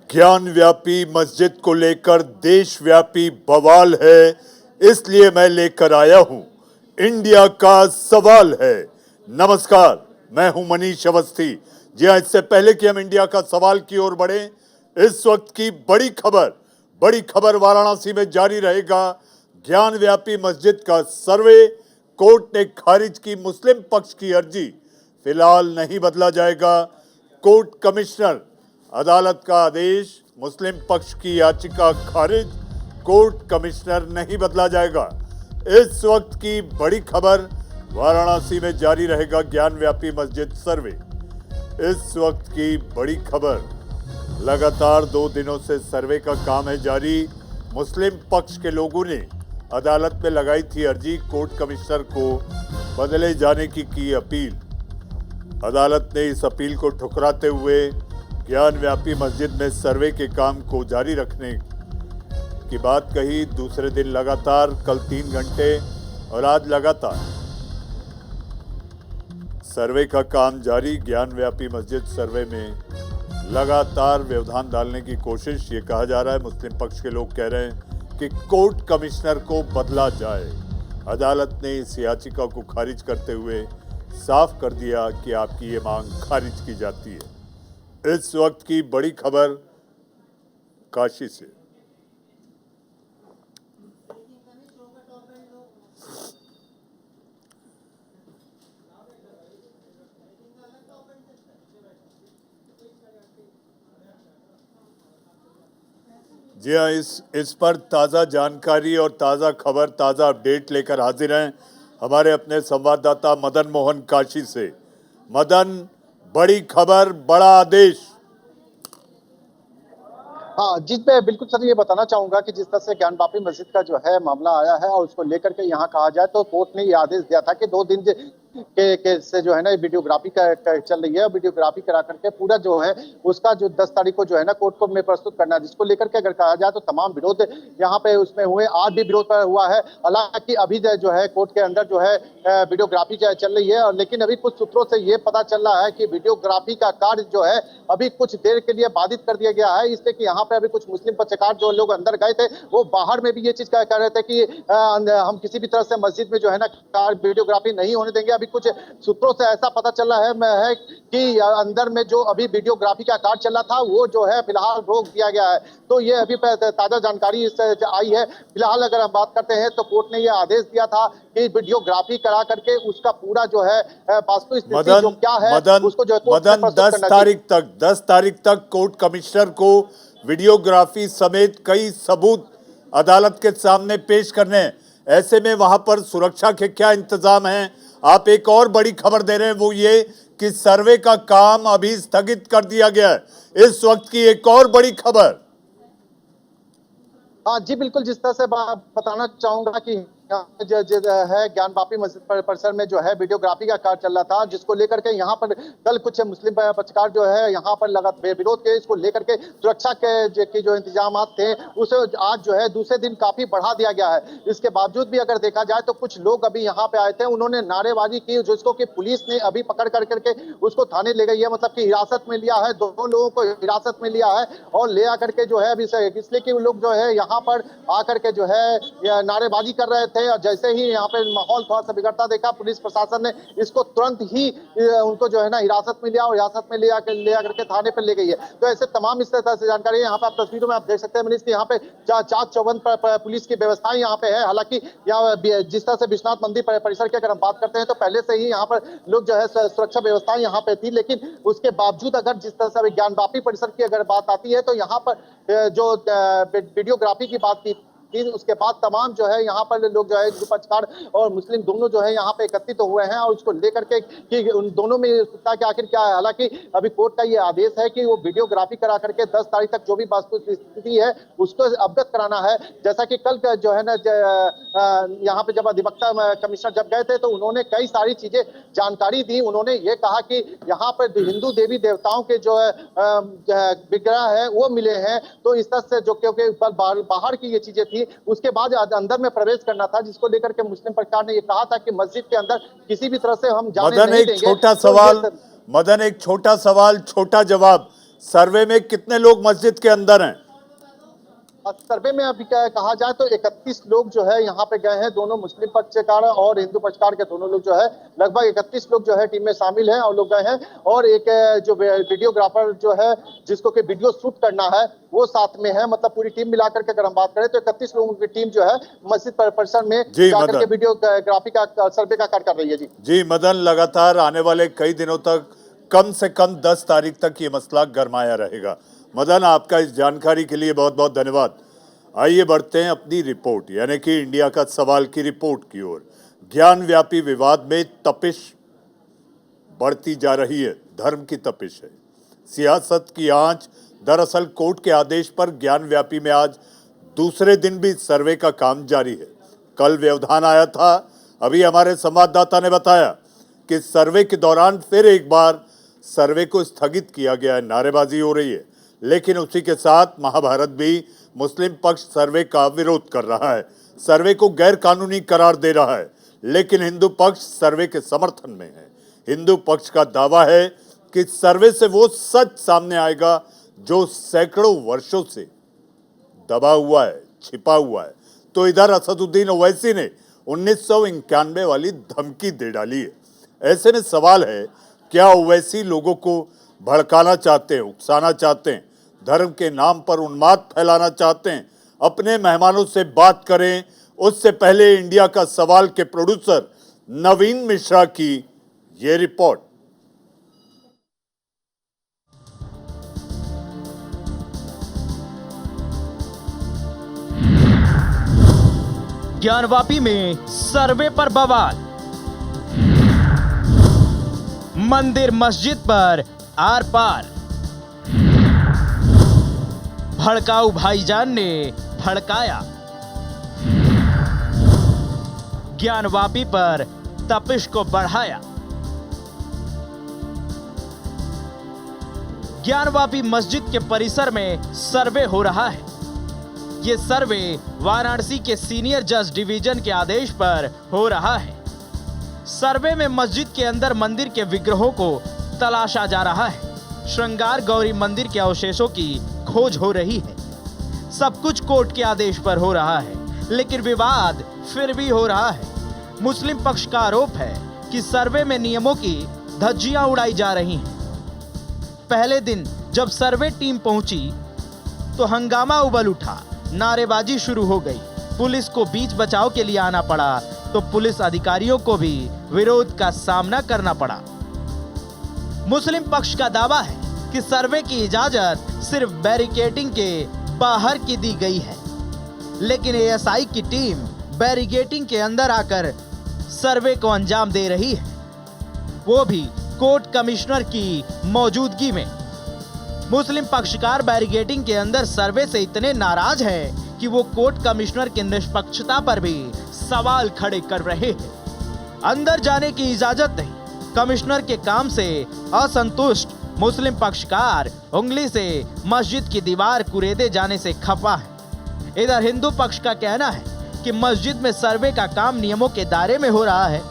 ज्ञान व्यापी मस्जिद को लेकर देशव्यापी बवाल है, इसलिए मैं लेकर आया हूं इंडिया का सवाल है। नमस्कार, मैं हूं मनीष अवस्थी। जी हां, इससे पहले कि हम इंडिया का सवाल की ओर बढ़े, इस वक्त की बड़ी खबर वाराणसी में जारी रहेगा। ज्ञान व्यापी मस्जिद का सर्वे, कोर्ट ने खारिज की मुस्लिम पक्ष की अर्जी, फिलहाल नहीं बदला जाएगा। कोर्ट कमिश्नर, अदालत का आदेश, मुस्लिम पक्ष की याचिका खारिज, कोर्ट कमिश्नर नहीं बदला जाएगा। इस वक्त की बड़ी खबर, वाराणसी में जारी रहेगा ज्ञान व्यापी मस्जिद सर्वे। इस वक्त की बड़ी खबर, लगातार 2 दिनों से सर्वे का काम है जारी। मुस्लिम पक्ष के लोगों ने अदालत में लगाई थी अर्जी, कोर्ट कमिश्नर को बदले जाने की अपील। अदालत ने इस अपील को ठुकराते हुए ज्ञान व्यापी मस्जिद में सर्वे के काम को जारी रखने की बात कही। दूसरे दिन लगातार, कल 3 घंटे और आज लगातार सर्वे का काम जारी। ज्ञान व्यापी मस्जिद सर्वे में लगातार व्यवधान डालने की कोशिश, ये कहा जा रहा है। मुस्लिम पक्ष के लोग कह रहे हैं कि कोर्ट कमिश्नर को बदला जाए। अदालत ने इस याचिका को खारिज करते हुए साफ कर दिया कि आपकी ये मांग खारिज की जाती है। इस वक्त की बड़ी खबर काशी से। जी हाँ, इस पर ताज़ा जानकारी और ताज़ा खबर, ताज़ा अपडेट लेकर हाजिर हैं हमारे अपने संवाददाता मदन मोहन काशी से। मदन, बड़ी खबर, बड़ा आदेश। हाँ जी, मैं बिल्कुल सर ये बताना चाहूंगा कि जिस तरह से ज्ञान वापी मस्जिद का जो है मामला आया है और उसको लेकर के यहाँ कहा जाए तो कोर्ट ने ये आदेश दिया था कि 2 दिन के से जो है ना वीडियोग्राफी चल रही है। वीडियोग्राफी करा करके पूरा जो है उसका जो 10 तारीख को जो है ना कोर्ट को में प्रस्तुत करना है, जिसको लेकर के अगर कहा जाए तो तमाम विरोध यहाँ पे उसमें हुए। आज भी विरोध हुआ है। हालांकि अभी जो है कोर्ट के अंदर जो है वीडियोग्राफी चल रही है, और लेकिन अभी कुछ सूत्रों से ये पता चल रहा है कि वीडियोग्राफी का कार्य जो है अभी कुछ देर के लिए बाधित कर दिया गया है, इसलिए कि यहाँ पे अभी कुछ मुस्लिम पत्रकार जो लोग अंदर गए थे वो बाहर में भी ये चीज कह रहे थे कि हम किसी भी तरह से मस्जिद में जो है ना वीडियोग्राफी नहीं होने देंगे। अभी कुछ सूत्रों से ऐसा पता चला है कि अंदर में जो अभी वीडियोग्राफी का कार्य चल रहा था वो जो है फिलहाल रोक दिया गया है। तो ये अभी ताजा जानकारी इससे आई है। फिलहाल अगर हम बात करते हैं तो कोर्ट ने ये आदेश दिया था कि वीडियोग्राफी करा करके उसका पूरा जो है वास्तु स्थिति जो क्या है उसको जो है 10 तारीख तक कोर्ट कमिश्नर को वीडियोग्राफी समेत कई सबूत अदालत के सामने पेश करने हैं। ऐसे में वहां पर सुरक्षा के क्या इंतजाम हैं? आप एक और बड़ी खबर दे रहे हैं, वो ये कि सर्वे का काम अभी स्थगित कर दिया गया है। इस वक्त की एक और बड़ी खबर। हाँ जी, बिल्कुल जिस तरह से बताना चाहूंगा कि जो है ज्ञान वापी मस्जिद परिसर में जो है वीडियोग्राफी का कार्य चल रहा था, जिसको लेकर के यहाँ पर कल कुछ मुस्लिम पत्रकार जो है यहाँ पर लगातार विरोध के इसको लेकर के सुरक्षा के जो इंतजाम थे उसे आज जो है दूसरे दिन काफी बढ़ा दिया गया है। इसके बावजूद भी अगर देखा जाए तो कुछ लोग अभी यहाँ पे आए थे, उन्होंने नारेबाजी की, जिसको कि पुलिस ने अभी पकड़ करके उसको थाने ले गई है, मतलब कि हिरासत में लिया है। 2 लोगों को हिरासत में लिया है और ले आकर के जो है अभी इसलिए कि लोग जो है यहाँ पर आकर के जो है नारेबाजी कर रहे थे। और जैसे ही यहाँ पे माहौल थोड़ा सा बिगड़ता देखा, पुलिस प्रशासन ने इसको तुरंत ही उनको जो है ना हिरासत में लिया और हिरासत में ले आकर के थाने पर ले गई है। तो ऐसे तमाम इस तरह से जानकारी यहाँ पे आप तस्वीरों में आप देख सकते हैं मनीष, यहाँ पे चाक चौबंद पुलिस की व्यवस्थाएं यहाँ पे है। हालांकि यहाँ जिस तरह से विश्वनाथ मंदिर परिसर की अगर हम बात करते हैं तो पहले से ही यहाँ पर लोग जो है सुरक्षा व्यवस्थाएं यहाँ पे थी, लेकिन उसके बावजूद अगर जिस तरह से ज्ञान वापी परिसर की अगर बात आती है तो यहाँ पर जो वीडियोग्राफी की बात की उसके बाद तमाम जो है यहाँ पर लोग जो है पक्षकार और मुस्लिम दोनों जो है यहाँ पे एकत्रित हुए हैं और उसको लेकर के कि उन दोनों में सत्ता के आखिर क्या है। हालांकि अभी कोर्ट का ये आदेश है कि वो वीडियोग्राफी करा करके 10 तारीख तक जो भी वास्तु स्थिति है उसको अवगत कराना है। जैसा कि कल जो है ना यहाँ पे जब अधिवक्ता कमिश्नर जब गए थे तो उन्होंने कई सारी चीजें जानकारी दी। उन्होंने ये कहा कि यहाँ पर हिंदू देवी देवताओं के जो है विग्रह है वो मिले हैं, तो इस तरह से जो क्योंकि बाहर की ये चीजें थी उसके बाद अंदर में प्रवेश करना था, जिसको लेकर के मुस्लिम सरकार ने ये कहा था कि मस्जिद के अंदर किसी भी तरह से हम जाने नहीं देंगे। मदन, एक छोटा सवाल, छोटा जवाब। सर्वे में कितने लोग मस्जिद के अंदर हैं? सर्वे में अभी कहा जाए तो 31 लोग जो है यहाँ पे गए हैं, दोनों मुस्लिम पक्षकार और हिंदू पक्षकार के दोनों लोग जो है लगभग 31 लोग जो है टीम में शामिल हैं और लोग गए हैं। और एक जो वीडियोग्राफर जो है जिसको कि वीडियो शूट करना है वो साथ में है। मतलब पूरी टीम मिलाकर के अगर हम बात करें तो 31 लोगों की टीम जो है मस्जिद परिसर में जाकर के वीडियोग्राफी का सर्वे का कार्य कर रही है। जी मदन, लगातार आने वाले कई दिनों तक कम से कम 10 तारीख तक ये मसला गरमाया रहेगा। मदन, आपका इस जानकारी के लिए बहुत बहुत धन्यवाद। आइए बढ़ते हैं अपनी रिपोर्ट यानी कि इंडिया का सवाल की रिपोर्ट की ओर। ज्ञान व्यापी विवाद में तपिश बढ़ती जा रही है, धर्म की तपिश है, सियासत की आंच। दरअसल कोर्ट के आदेश पर ज्ञान व्यापी में आज दूसरे दिन भी सर्वे का काम जारी है। कल व्यवधान आया था। अभी हमारे संवाददाता ने बताया कि सर्वे के दौरान फिर एक बार सर्वे को स्थगित किया गया है। नारेबाजी हो रही है, लेकिन उसी के साथ महाभारत भी मुस्लिम पक्ष सर्वे का विरोध कर रहा है, सर्वे को गैर कानूनी करार दे रहा है। लेकिन हिंदू पक्ष सर्वे के समर्थन में है। हिंदू पक्ष का दावा है कि सर्वे से वो सच सामने आएगा जो सैकड़ों वर्षों से दबा हुआ है, छिपा हुआ है। तो इधर असदुद्दीन ओवैसी ने 1991 वाली धमकी दे डाली है। ऐसे में सवाल है, क्या ओवैसी लोगों को भड़काना चाहते हैं, उकसाना चाहते हैं, धर्म के नाम पर उन्माद फैलाना चाहते हैं? अपने मेहमानों से बात करें उससे पहले इंडिया का सवाल के प्रोड्यूसर नवीन मिश्रा की ये रिपोर्ट। ज्ञानवापी में सर्वे पर बवाल, मंदिर मस्जिद पर आर पार, भड़काऊ भाईजान ने भड़काया, ज्ञानवापी पर तपिश को बढ़ाया। ज्ञानवापी मस्जिद के परिसर में सर्वे हो रहा है। ये सर्वे वाराणसी के सीनियर जज डिवीजन के आदेश पर हो रहा है। सर्वे में मस्जिद के अंदर मंदिर के विग्रहों को तलाशा जा रहा है। श्रृंगार गौरी मंदिर के अवशेषों की खोज हो रही है। सब कुछ कोर्ट के आदेश पर हो रहा है, लेकिन विवाद फिर भी हो रहा है। मुस्लिम पक्ष का आरोप है कि सर्वे में नियमों की धज्जियां उड़ाई जा रही हैं। पहले दिन जब सर्वे टीम पहुंची तो हंगामा उबल उठा, नारेबाजी शुरू हो गई। पुलिस को बीच बचाव के लिए आना पड़ा तो पुलिस अधिकारियों को भी विरोध का सामना करना पड़ा। मुस्लिम पक्ष का दावा है कि सर्वे की इजाजत सिर्फ बैरिकेडिंग के बाहर की दी गई है, लेकिन एएसआई की टीम बैरिकेडिंग के अंदर आकर सर्वे को अंजाम दे रही है, वो भी कोर्ट कमिश्नर की मौजूदगी में। मुस्लिम पक्षकार बैरिकेडिंग के अंदर सर्वे से इतने नाराज हैं कि वो कोर्ट कमिश्नर की निष्पक्षता पर भी सवाल खड़े कर रहे हैं। अंदर जाने की इजाजत नहीं। कमिश्नर के काम से असंतुष्ट मुस्लिम पक्षकार उंगली से मस्जिद की दीवार कुरेदे जाने से खफा है। इधर हिंदू पक्ष का कहना है कि मस्जिद में सर्वे का काम नियमों के दायरे में हो रहा है।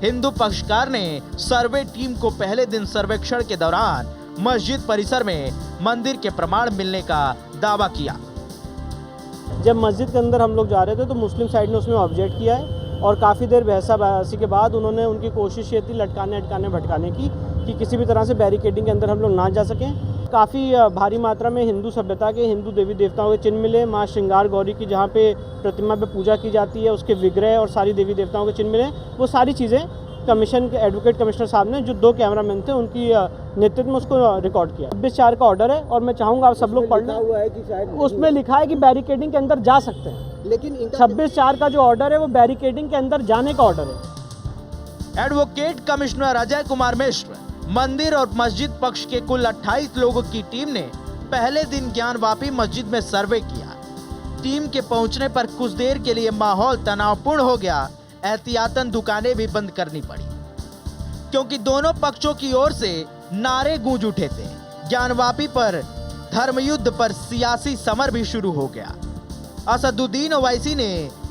हिंदू पक्षकार ने सर्वे टीम को पहले दिन सर्वेक्षण के दौरान मस्जिद परिसर में मंदिर के प्रमाण मिलने का दावा किया। जब मस्जिद के अंदर हम लोग जा रहे थे तो मुस्लिम साइड ने उसमें ऑब्जेक्ट किया है और काफ़ी देर बहसी के बाद उन्होंने उनकी कोशिश ये थी लटकाने भटकाने की कि किसी भी तरह से बैरिकेडिंग के अंदर हम लोग ना जा सकें। काफ़ी भारी मात्रा में हिंदू सभ्यता के, हिंदू देवी देवताओं के चिन्ह मिले। माँ श्रृंगार गौरी की जहाँ पे प्रतिमा पे पूजा की जाती है उसके विग्रह और सारी देवी देवताओं के चिन्ह मिले। वो सारी चीज़ें कमीशन के एडवोकेट कमिश्नर साहब ने, जो 2 कैमरामैन थे, उनकी नेतृत्व में उसको रिकॉर्ड किया। 26/4 का ऑर्डर है और मैं चाहूँगा आप सब लोग पढ़ लें। उसमें लिखा है कि बैरिकेडिंग के अंदर जा सकते हैं, लेकिन 26/4 का जो ऑर्डर है वो बैरिकेडिंग के अंदर जाने का ऑर्डर है। एडवोकेट कमिश्नर अजय कुमार मिश्र, मंदिर और मस्जिद पक्ष के कुल 28 लोगों की टीम ने पहले दिन ज्ञानवापी मस्जिद में सर्वे किया। टीम के पहुंचने पर कुछ देर के लिए माहौल तनावपूर्ण हो गया। एहतियातन दुकानें भी बंद करनी पड़ी क्योंकि दोनों पक्षों की ओर से नारे गूंज उठे थे। ज्ञानवापी पर धर्मयुद्ध पर सियासी समर भी शुरू हो गया। असदुद्दीन ओवैसी ने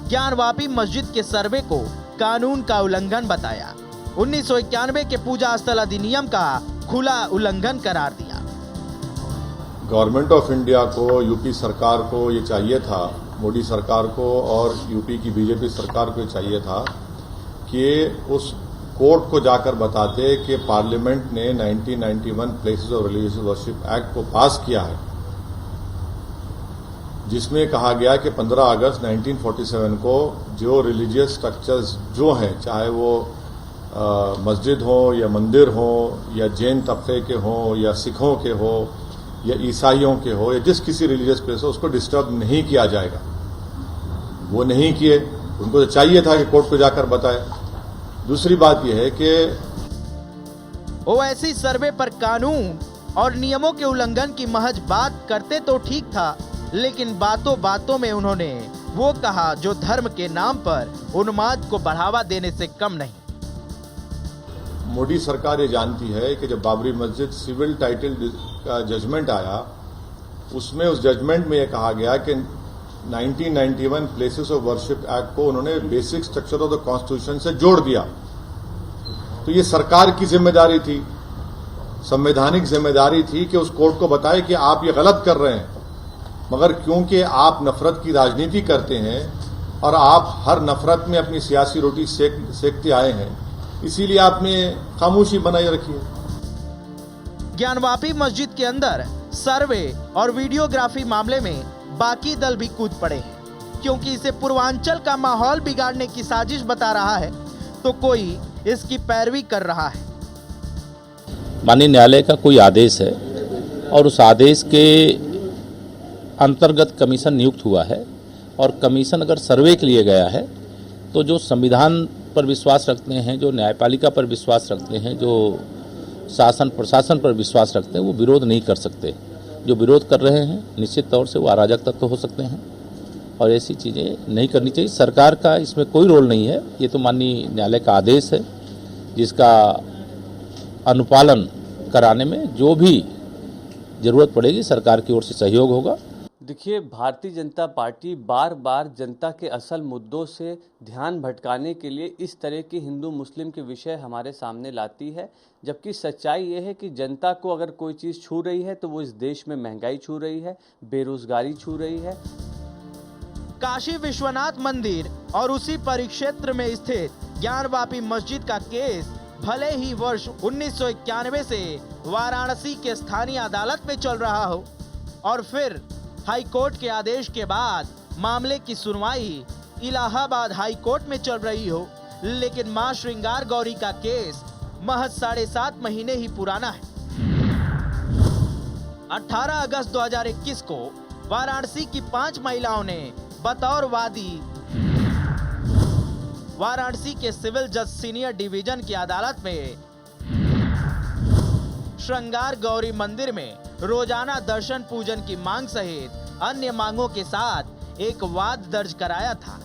ज्ञानवापी मस्जिद के सर्वे को कानून का उल्लंघन बताया। 1991 के पूजा स्थल अधिनियम का खुला उल्लंघन करार दिया। गवर्नमेंट ऑफ इंडिया को, यूपी सरकार को ये चाहिए था, मोदी सरकार को और यूपी की बीजेपी सरकार को ये चाहिए था कि उस कोर्ट को जाकर बताते कि पार्लियामेंट ने 1991 places of religious worship act को पास किया है, जिसमें कहा गया कि 15 अगस्त 1947 को जो रिलीजियस स्ट्रक्चर्स जो हैं, चाहे वो मस्जिद हो या मंदिर हो या जैन तबके के हो या सिखों के हो या ईसाइयों के हो या जिस किसी रिलीजियस प्लेस हो, उसको डिस्टर्ब नहीं किया जाएगा। वो नहीं किए, उनको तो चाहिए था कि कोर्ट को जाकर बताए। दूसरी बात यह है कि ओवैसी सर्वे पर कानून और नियमों के उल्लंघन की महज बात करते तो ठीक था, लेकिन बातों बातों में उन्होंने वो कहा जो धर्म के नाम पर उन्माद को बढ़ावा देने से कम नहीं। मोदी सरकार ये जानती है कि जब बाबरी मस्जिद सिविल टाइटल का जजमेंट आया, उसमें उस जजमेंट में यह कहा गया कि 1991 प्लेसेस ऑफ वर्शिप एक्ट को उन्होंने basic structure of the constitution से जोड़ दिया। तो ये सरकार की जिम्मेदारी थी, संवैधानिक जिम्मेदारी थी कि उस कोर्ट को बताए कि आप ये गलत कर रहे हैं। मगर क्योंकि आप नफरत की राजनीति करते हैं और आप हर नफरत में अपनी सियासी रोटी सेकते आए हैं, इसीलिए आपने खामोशी बनाए रखी है। ज्ञानवापी मस्जिद के अंदर सर्वे और वीडियोग्राफी मामले में बाकी दल भी कूद पड़े हैं, क्योंकि इसे पूर्वांचल का माहौल बिगाड़ने की साजिश बता रहा है तो कोई इसकी पैरवी कर रहा है। माननीय न्यायालय का कोई आदेश है और उस आदेश के अंतर्गत कमीशन नियुक्त हुआ है, और कमीशन अगर सर्वे के लिए गया है तो जो संविधान पर विश्वास रखते हैं, जो न्यायपालिका पर विश्वास रखते हैं, जो शासन प्रशासन पर विश्वास रखते हैं, वो विरोध नहीं कर सकते। जो विरोध कर रहे हैं निश्चित तौर से वो अराजक तत्व हो सकते हैं और ऐसी चीज़ें नहीं करनी चाहिए। सरकार का इसमें कोई रोल नहीं है, ये तो माननीय न्यायालय का आदेश है, जिसका अनुपालन कराने में जो भी ज़रूरत पड़ेगी सरकार की ओर से सहयोग होगा। देखिए, भारतीय जनता पार्टी बार बार जनता के असल मुद्दों से ध्यान भटकाने के लिए इस तरह के हिंदू मुस्लिम के विषय हमारे सामने लाती है, जबकि सच्चाई ये है कि जनता को अगर कोई चीज़ छू रही है तो वो इस देश में महंगाई छू रही है, बेरोजगारी छू रही है। काशी विश्वनाथ मंदिर और उसी परिक्षेत्र में स्थित ज्ञानवापी मस्जिद का केस भले ही वर्ष 1991 से वाराणसी के स्थानीय अदालत में चल रहा हो और फिर हाई कोर्ट के आदेश के बाद मामले की सुनवाई इलाहाबाद हाई कोर्ट में चल रही हो, लेकिन मां श्रृंगार गौरी का केस महज 7.5 महीने ही पुराना है। 18 अगस्त 2021 को वाराणसी की 5 महिलाओं ने बतौर वादी वाराणसी के सिविल जज सीनियर डिवीजन की अदालत में श्रृंगार गौरी मंदिर में रोजाना दर्शन पूजन की मांग सहित अन्य मांगों के साथ एक वाद दर्ज कराया था,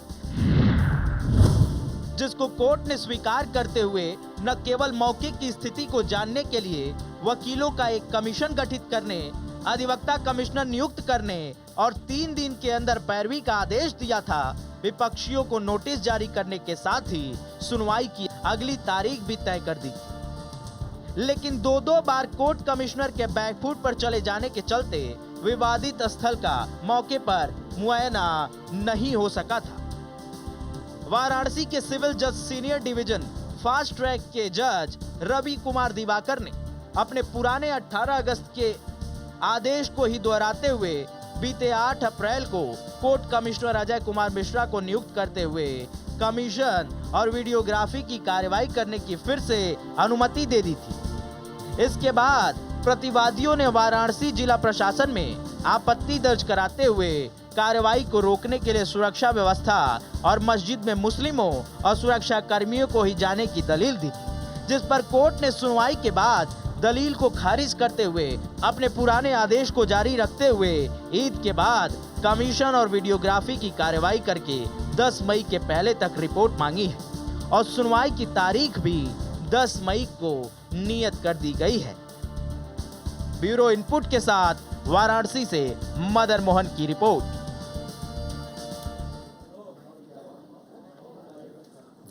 जिसको कोर्ट ने स्वीकार करते हुए न केवल मौके की स्थिति को जानने के लिए वकीलों का एक कमीशन गठित करने, अधिवक्ता कमिश्नर नियुक्त करने और 3 दिन के अंदर पैरवी का आदेश दिया था, विपक्षियों को नोटिस जारी करने के साथ ही सुनवाई की अगली तारीख भी तय कर दी। लेकिन 2 बार कोर्ट कमिश्नर के बैकफुट पर चले जाने के चलते विवादित स्थल का मौके पर मुआयना नहीं हो सका था। वाराणसी के सिविल जज सीनियर डिवीजन फास्ट ट्रैक के जज रवि कुमार दिवाकर ने अपने पुराने 18 अगस्त के आदेश को ही दोहराते हुए बीते 8 अप्रैल को कोर्ट कमिश्नर अजय कुमार मिश्रा को नियुक्त करते हुए कमीशन और वीडियोग्राफी की कार्रवाई करने की फिर से अनुमति दे दी थी। इसके बाद प्रतिवादियों ने वाराणसी जिला प्रशासन में आपत्ति दर्ज कराते हुए कार्रवाई को रोकने के लिए सुरक्षा व्यवस्था और मस्जिद में मुस्लिमों और सुरक्षा कर्मियों को ही जाने की दलील दी थी, जिस पर कोर्ट ने सुनवाई के बाद दलील को खारिज करते हुए अपने पुराने आदेश को जारी रखते हुए ईद के बाद कमीशन और वीडियोग्राफी की कार्रवाई करके 10 मई के पहले तक रिपोर्ट मांगी है और सुनवाई की तारीख भी 10 मई को नियत कर दी गई है। ब्यूरो इनपुट के साथ वाराणसी से मदन मोहन की रिपोर्ट।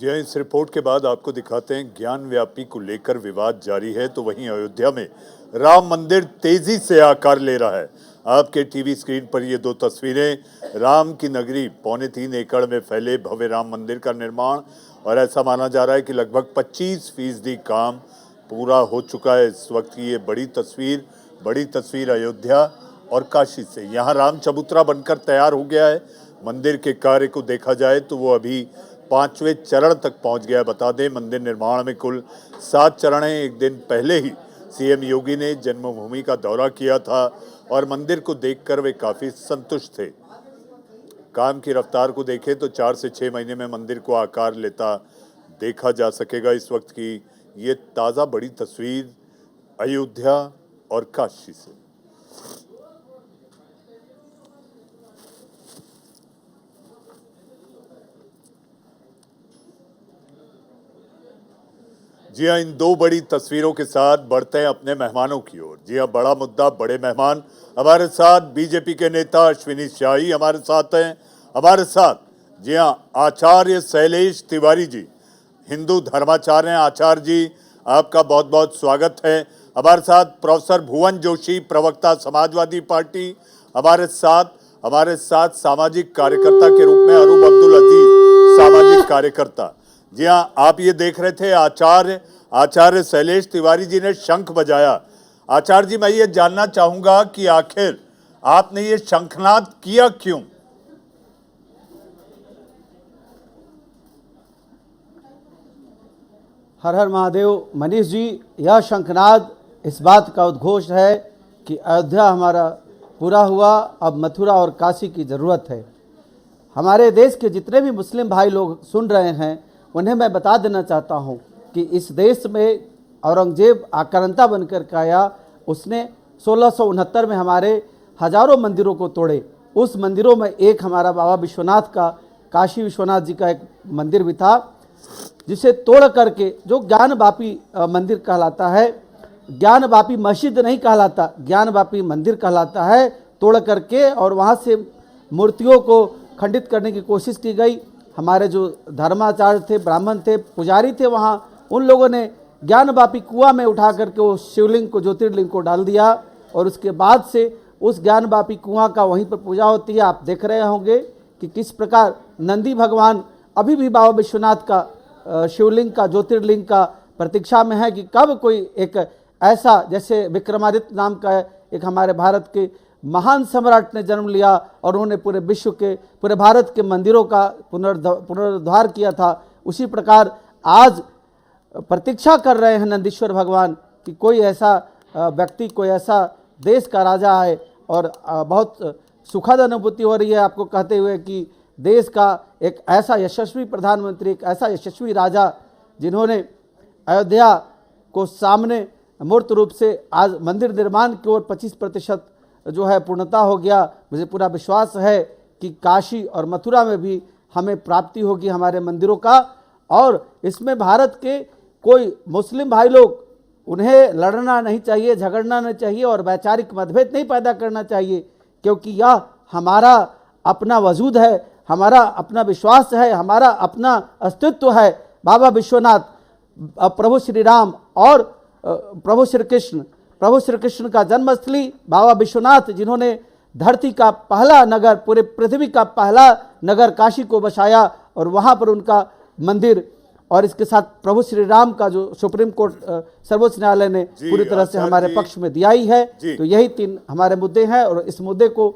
जी हाँ, इस रिपोर्ट के बाद आपको दिखाते हैं ज्ञान व्यापी को लेकर विवाद जारी है तो वहीं अयोध्या में राम मंदिर तेजी से आकार ले रहा है। आपके टीवी स्क्रीन पर ये दो तस्वीरें, राम की नगरी 3.25 एकड़ में फैले भव्य राम मंदिर का निर्माण, और ऐसा माना जा रहा है कि लगभग 25% काम पूरा हो चुका है। इस वक्त की ये बड़ी तस्वीर अयोध्या और काशी से। यहाँ राम चबूतरा बनकर तैयार हो गया है। मंदिर के कार्य को देखा जाए तो वो अभी 5वें चरण तक पहुंच गया। बता दें, मंदिर निर्माण में कुल 7 चरण हैं। एक दिन पहले ही सीएम योगी ने जन्मभूमि का दौरा किया था और मंदिर को देखकर वे काफी संतुष्ट थे। काम की रफ्तार को देखें तो 4 से 6 महीने में मंदिर को आकार लेता देखा जा सकेगा। इस वक्त की ये ताज़ा बड़ी तस्वीर अयोध्या और काशी से। जी हाँ, इन दो बड़ी तस्वीरों के साथ बढ़ते हैं अपने मेहमानों की ओर। जी हाँ, बड़ा मुद्दा, बड़े मेहमान हमारे साथ। बीजेपी के नेता अश्विनी शाही हमारे साथ हैं। हमारे साथ जी हाँ, आचार्य शैलेश तिवारी जी, हिंदू धर्माचार्य हैं। आचार्य जी, आपका बहुत बहुत स्वागत है। हमारे साथ प्रोफेसर भुवन जोशी, प्रवक्ता समाजवादी पार्टी, हमारे साथ सामाजिक कार्यकर्ता के रूप में अरूब अब्दुल अजीज, सामाजिक कार्यकर्ता। जी हाँ, आप ये देख रहे थे आचार्य शैलेश तिवारी जी ने शंख बजाया। आचार्य जी, मैं ये जानना चाहूंगा कि आखिर आपने ये शंखनाद किया क्यों? हर हर महादेव। मनीष जी, यह शंखनाद इस बात का उद्घोष है कि अयोध्या हमारा पूरा हुआ, अब मथुरा और काशी की ज़रूरत है। हमारे देश के जितने भी मुस्लिम भाई लोग सुन रहे हैं उन्हें मैं बता देना चाहता हूं कि इस देश में औरंगजेब आक्रांता बनकर के आया। उसने 1669 में हमारे हजारों मंदिरों को तोड़े। उस मंदिरों में एक हमारा बाबा विश्वनाथ का, काशी विश्वनाथ जी का एक मंदिर भी था, जिसे तोड़ करके, जो ज्ञानवापी मंदिर कहलाता है, ज्ञानवापी मस्जिद नहीं कहलाता, ज्ञानवापी मंदिर कहलाता है, तोड़ करके और वहाँ से मूर्तियों को खंडित करने की कोशिश की गई। हमारे जो धर्माचार्य थे, ब्राह्मण थे, पुजारी थे, वहाँ उन लोगों ने ज्ञानवापी कुआं में उठा करके उस शिवलिंग को, ज्योतिर्लिंग को डाल दिया और उसके बाद से उस ज्ञानवापी कुआं का वहीं पर पूजा होती है। आप देख रहे होंगे कि किस प्रकार नंदी भगवान अभी भी बाबा विश्वनाथ का शिवलिंग का, ज्योतिर्लिंग का प्रतीक्षा में है कि कब कोई एक ऐसा, जैसे विक्रमादित्य नाम का एक हमारे भारत के महान सम्राट ने जन्म लिया और उन्होंने पूरे विश्व के, पूरे भारत के मंदिरों का पुनरुद्धार किया था, उसी प्रकार आज प्रतीक्षा कर रहे हैं नंदीश्वर भगवान कि कोई ऐसा व्यक्ति, कोई ऐसा देश का राजा आए। और बहुत सुखद अनुभूति हो रही है आपको कहते हुए कि देश का एक ऐसा यशस्वी प्रधानमंत्री, एक ऐसा यशस्वी राजा, जिन्होंने अयोध्या को सामने मूर्त रूप से आज मंदिर निर्माण की ओर 25% जो है पूर्णता हो गया। मुझे पूरा विश्वास है कि काशी और मथुरा में भी हमें प्राप्ति होगी हमारे मंदिरों का। और इसमें भारत के कोई मुस्लिम भाई लोग, उन्हें लड़ना नहीं चाहिए, झगड़ना नहीं चाहिए और वैचारिक मतभेद नहीं पैदा करना चाहिए, क्योंकि यह हमारा अपना वजूद है, हमारा अपना विश्वास है, हमारा अपना अस्तित्व है। बाबा विश्वनाथ, प्रभु श्री राम और प्रभु श्री कृष्ण का जन्मस्थली बाबा विश्वनाथ, जिन्होंने धरती का पहला नगर, पूरे पृथ्वी का पहला नगर काशी को बसाया और वहाँ पर उनका मंदिर, और इसके साथ प्रभु श्री राम का जो सुप्रीम कोर्ट, सर्वोच्च न्यायालय ने पूरी तरह से हमारे पक्ष में दिया ही है। तो यही 3 हमारे मुद्दे हैं और इस मुद्दे को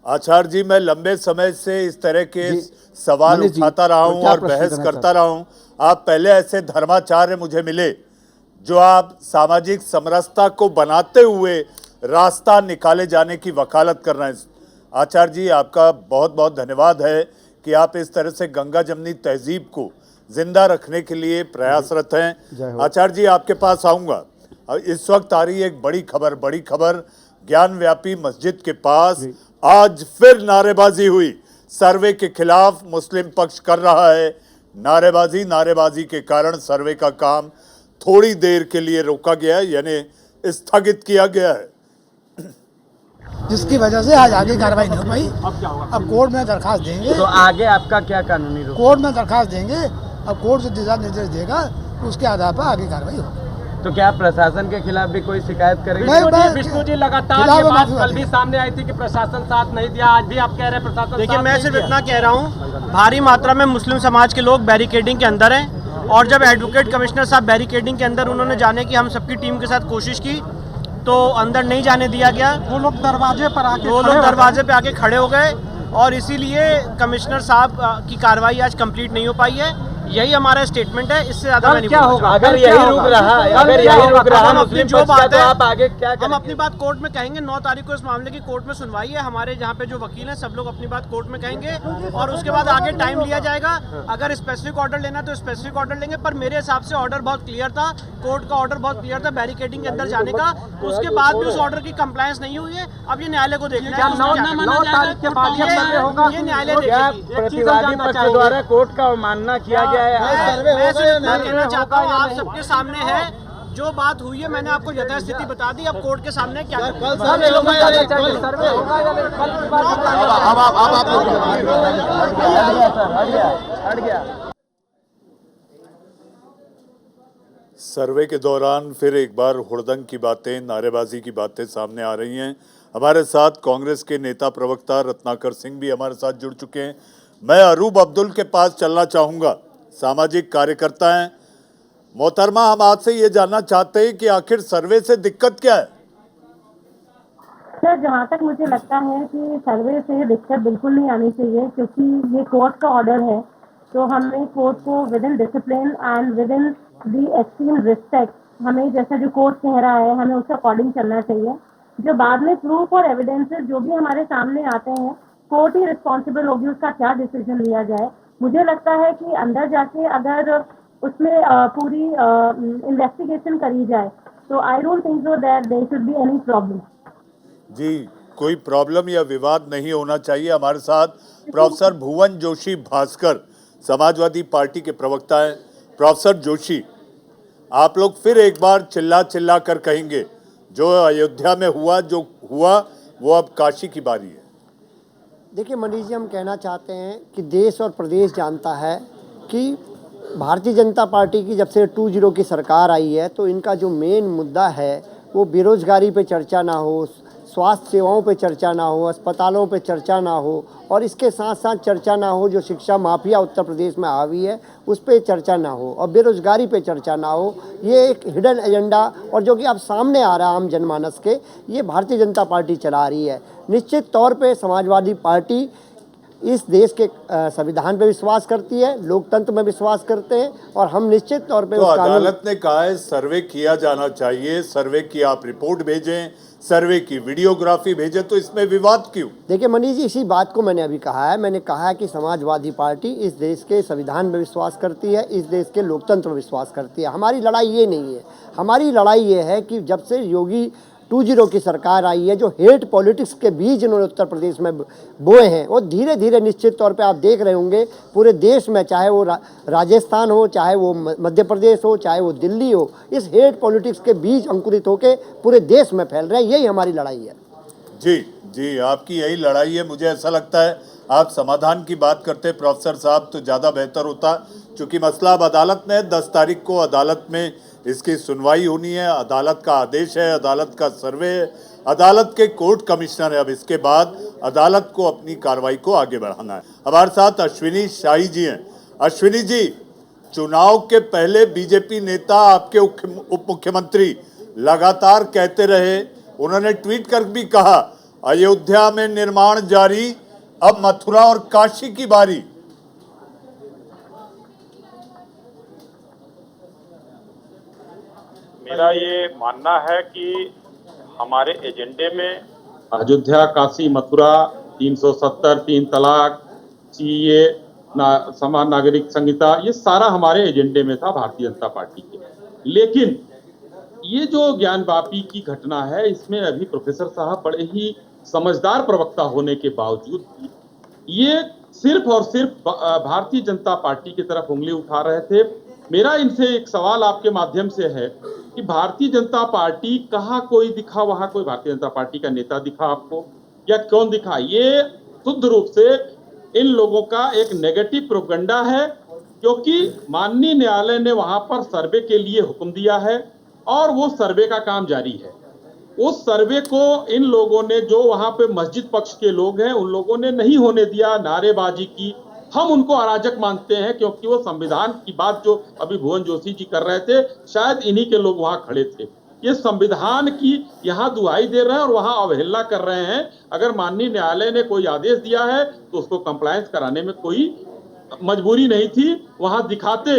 आचार्य जी, मैं लंबे समय से इस तरह के सवाल उठाता रहा हूं और बहस करता रहा हूं। आप पहले ऐसे धर्माचार्य मुझे मिले जो आप सामाजिक समरसता को बनाते हुए रास्ता निकाले जाने की वकालत कर रहे हैं। आचार्य जी, आपका बहुत बहुत धन्यवाद है कि आप इस तरह से गंगा जमनी तहजीब को जिंदा रखने के लिए प्रयासरत हैं। आचार्य जी, आपके पास आऊंगा। इस वक्त आ रही एक बड़ी खबर, ज्ञान व्यापी मस्जिद के पास आज फिर नारेबाजी हुई। सर्वे के खिलाफ मुस्लिम पक्ष कर रहा है नारेबाजी के कारण सर्वे का काम थोड़ी देर के लिए रोका गया, यानी स्थगित किया गया है, जिसकी वजह से आज आगे कार्रवाई नहीं हो पाई। अब कोर्ट में दरखास्त देंगे। तो आगे आपका क्या कानूनी रूप? कोर्ट में दरखास्त देंगे अब कोर्ट जो दिशा निर्देश देगा उसके आधार पर आगे कार्रवाई होगी। तो क्या प्रशासन के खिलाफ भी कोई शिकायत करेंगे? विष्णु जी लगातार ये बात कल भी सामने आई थी कि प्रशासन साथ नहीं दिया, आज भी आप कह रहे हैं प्रशासन। देखिए, मैं सिर्फ इतना कह रहा हूँ, भारी मात्रा में मुस्लिम समाज के लोग बैरिकेडिंग के अंदर हैं, और जब एडवोकेट कमिश्नर साहब बैरिकेडिंग के अंदर उन्होंने जाने की हम सबकी टीम के साथ कोशिश की तो अंदर नहीं जाने दिया गया। वो लोग दरवाजे पे आके खड़े हो गए, और इसीलिए कमिश्नर साहब की कार्रवाई आज कंप्लीट नहीं हो पाई है। यही हमारा स्टेटमेंट है, इससे ज्यादा मैं नहीं क्या होगा अगर यही रुक रहा है? अगर यही रुक रहा है मुस्लिम जो बात है, आप आगे क्या हम अपनी बात कोर्ट में कहेंगे। 9 तारीख को इस मामले की कोर्ट में सुनवाई है। हमारे जहाँ पे जो वकील हैं सब लोग अपनी बात कोर्ट में कहेंगे, और उसके बाद आगे टाइम लिया जाएगा। अगर स्पेसिफिक ऑर्डर लेना तो स्पेसिफिक ऑर्डर लेंगे, पर मेरे हिसाब से ऑर्डर बहुत क्लियर था, कोर्ट का ऑर्डर बहुत क्लियर था बैरिकेडिंग के अंदर जाने का। उसके बाद भी उस ऑर्डर की कंप्लायंस नहीं हुई है। अब ये न्यायालय को देखना है। 9 तारीख के बाद ये न्यायालय देखेगा। प्रतिवादी पक्ष द्वारा कोर्ट का मानना किया गया है। मैं सिर्फ इतना कहना चाहता हूँ, आप सबके सामने है जो बात हुई है, मैंने आपको यथास्थिति बता दी। अब कोर्ट के सामने क्या सर्वे के दौरान फिर एक बार हुड़दंग की बातें, नारेबाजी की बातें सामने आ रही हैं। हमारे साथ कांग्रेस के नेता प्रवक्ता रत्नाकर सिंह भी हमारे साथ जुड़ चुके हैं। मैं अरूब अब्दुल के पास चलना चाहूँगा, सामाजिक कार्यकर्ता हैं। मोहतरमा, हम आपसे ये जानना चाहते हैं कि आखिर सर्वे से दिक्कत क्या है? सर, जहाँ तक मुझे लगता है कि सर्वे से दिक्कत बिल्कुल नहीं आनी चाहिए, क्योंकि ये कोर्ट का ऑर्डर है। तो हमें कोर्ट को with in discipline and with in the extreme respect, हमें जैसा जो कोर्ट कह रहा है हमें उसके अकॉर्डिंग चलना चाहिए। जो बाद में प्रूफ और एविडेंसेस जो भी हमारे सामने आते हैं, कोर्ट ही रिस्पॉन्सिबल होगी उसका क्या डिसीजन लिया जाए। मुझे लगता है कि अंदर जाके अगर उसमें पूरी इन्वेस्टिगेशन करी जाए तो I don't think so that there should be any problem. जी, कोई प्रॉब्लम या विवाद नहीं होना चाहिए। हमारे साथ प्रोफेसर भुवन जोशी भास्कर, समाजवादी पार्टी के प्रवक्ता हैं। प्रोफेसर जोशी, आप लोग फिर एक बार चिल्ला कर कहेंगे जो अयोध्या में हुआ वो अब काशी की बारी है। देखिए मनीष जी, हम कहना चाहते हैं कि देश और प्रदेश जानता है कि भारतीय जनता पार्टी की जब से 2-0 की सरकार आई है तो इनका जो मेन मुद्दा है वो बेरोजगारी पे चर्चा ना हो, स्वास्थ्य सेवाओं पे चर्चा ना हो, अस्पतालों पे चर्चा ना हो, और इसके साथ साथ चर्चा ना हो जो शिक्षा माफिया उत्तर प्रदेश में हावी है उस पर चर्चा ना हो, और बेरोजगारी पे चर्चा ना हो। ये एक हिडन एजेंडा, और जो कि अब सामने आ रहा है आम जनमानस के, ये भारतीय जनता पार्टी चला रही है। निश्चित तौर पे समाजवादी पार्टी इस देश के संविधान पे विश्वास करती है, लोकतंत्र में विश्वास करते हैं, और हम निश्चित तौर पे तो अदालत ने कहा है सर्वे किया जाना चाहिए, सर्वे की आप रिपोर्ट भेजें, सर्वे की वीडियोग्राफी भेजें, तो इसमें विवाद क्यों? देखिए मनीष जी, इसी बात को मैंने अभी कहा है। मैंने कहा है कि समाजवादी पार्टी इस देश के संविधान में विश्वास करती है, इस देश के लोकतंत्र में विश्वास करती है। हमारी लड़ाई ये नहीं है। हमारी लड़ाई ये है कि जब से योगी 2-0 की सरकार आई है, जो हेट पॉलिटिक्स के बीज इन्होंने उत्तर प्रदेश में बोए हैं, वो धीरे धीरे निश्चित तौर पे आप देख रहे होंगे पूरे देश में, चाहे वो राजस्थान हो, चाहे वो मध्य प्रदेश हो, चाहे वो दिल्ली हो, इस हेट पॉलिटिक्स के बीज अंकुरित होकर पूरे देश में फैल रहे हैं। यही हमारी लड़ाई है। जी, आपकी यही लड़ाई है। मुझे ऐसा लगता है आप समाधान की बात करते प्रोफेसर साहब तो ज़्यादा बेहतर होता, क्योंकि मसला अब अदालत में 10 तारीख को अदालत में इसकी सुनवाई होनी है। अदालत का आदेश है, अदालत का सर्वे है, अदालत के कोर्ट कमिश्नर है। अब इसके बाद अदालत को अपनी कार्रवाई को आगे बढ़ाना है। हमारे साथ अश्विनी शाही जी हैं। अश्विनी जी, चुनाव के पहले बीजेपी नेता आपके उप मुख्यमंत्री लगातार कहते रहे, उन्होंने ट्वीट कर भी कहा अयोध्या में निर्माण जारी, अब मथुरा और काशी की बारी। मेरा ये मानना है कि हमारे एजेंडे में अयोध्या, काशी, मथुरा, 370, 3 तलाक, सीए, समान नागरिक संहिता, ये सारा हमारे एजेंडे में था भारतीय जनता पार्टी के। लेकिन ये जो ज्ञानवापी की घटना है, इसमें अभी प्रोफेसर साहब बड़े ही समझदार प्रवक्ता होने के बावजूद ये सिर्फ और सिर्फ भारतीय जनता पार्टी की तरफ उंगली उठा रहे थे। मेरा इनसे एक सवाल आपके माध्यम से है कि भारतीय जनता पार्टी कहाँ कोई दिखा, वहां कोई भारतीय जनता पार्टी का नेता दिखा आपको, या कौन दिखा? ये शुद्ध रूप से इन लोगों का एक नेगेटिव प्रोपेगेंडा है, क्योंकि माननीय न्यायालय ने वहां पर सर्वे के लिए हुक्म दिया है और वो सर्वे का काम जारी है। उस सर्वे को इन लोगों ने, जो वहां पे मस्जिद पक्ष के लोग हैं, उन लोगों ने नहीं होने दिया, नारेबाजी की। हम उनको अराजक मानते हैं क्योंकि वो संविधान की बात जो अभी भुवन जोशी जी कर रहे थे, शायद इन्हीं के लोग वहां खड़े थे। ये संविधान की यहाँ दुहाई दे रहे हैं और वहां अवहेलना कर रहे हैं। अगर माननीय न्यायालय ने कोई आदेश दिया है तो उसको कंप्लायंस कराने में कोई मजबूरी नहीं थी, वहां दिखाते।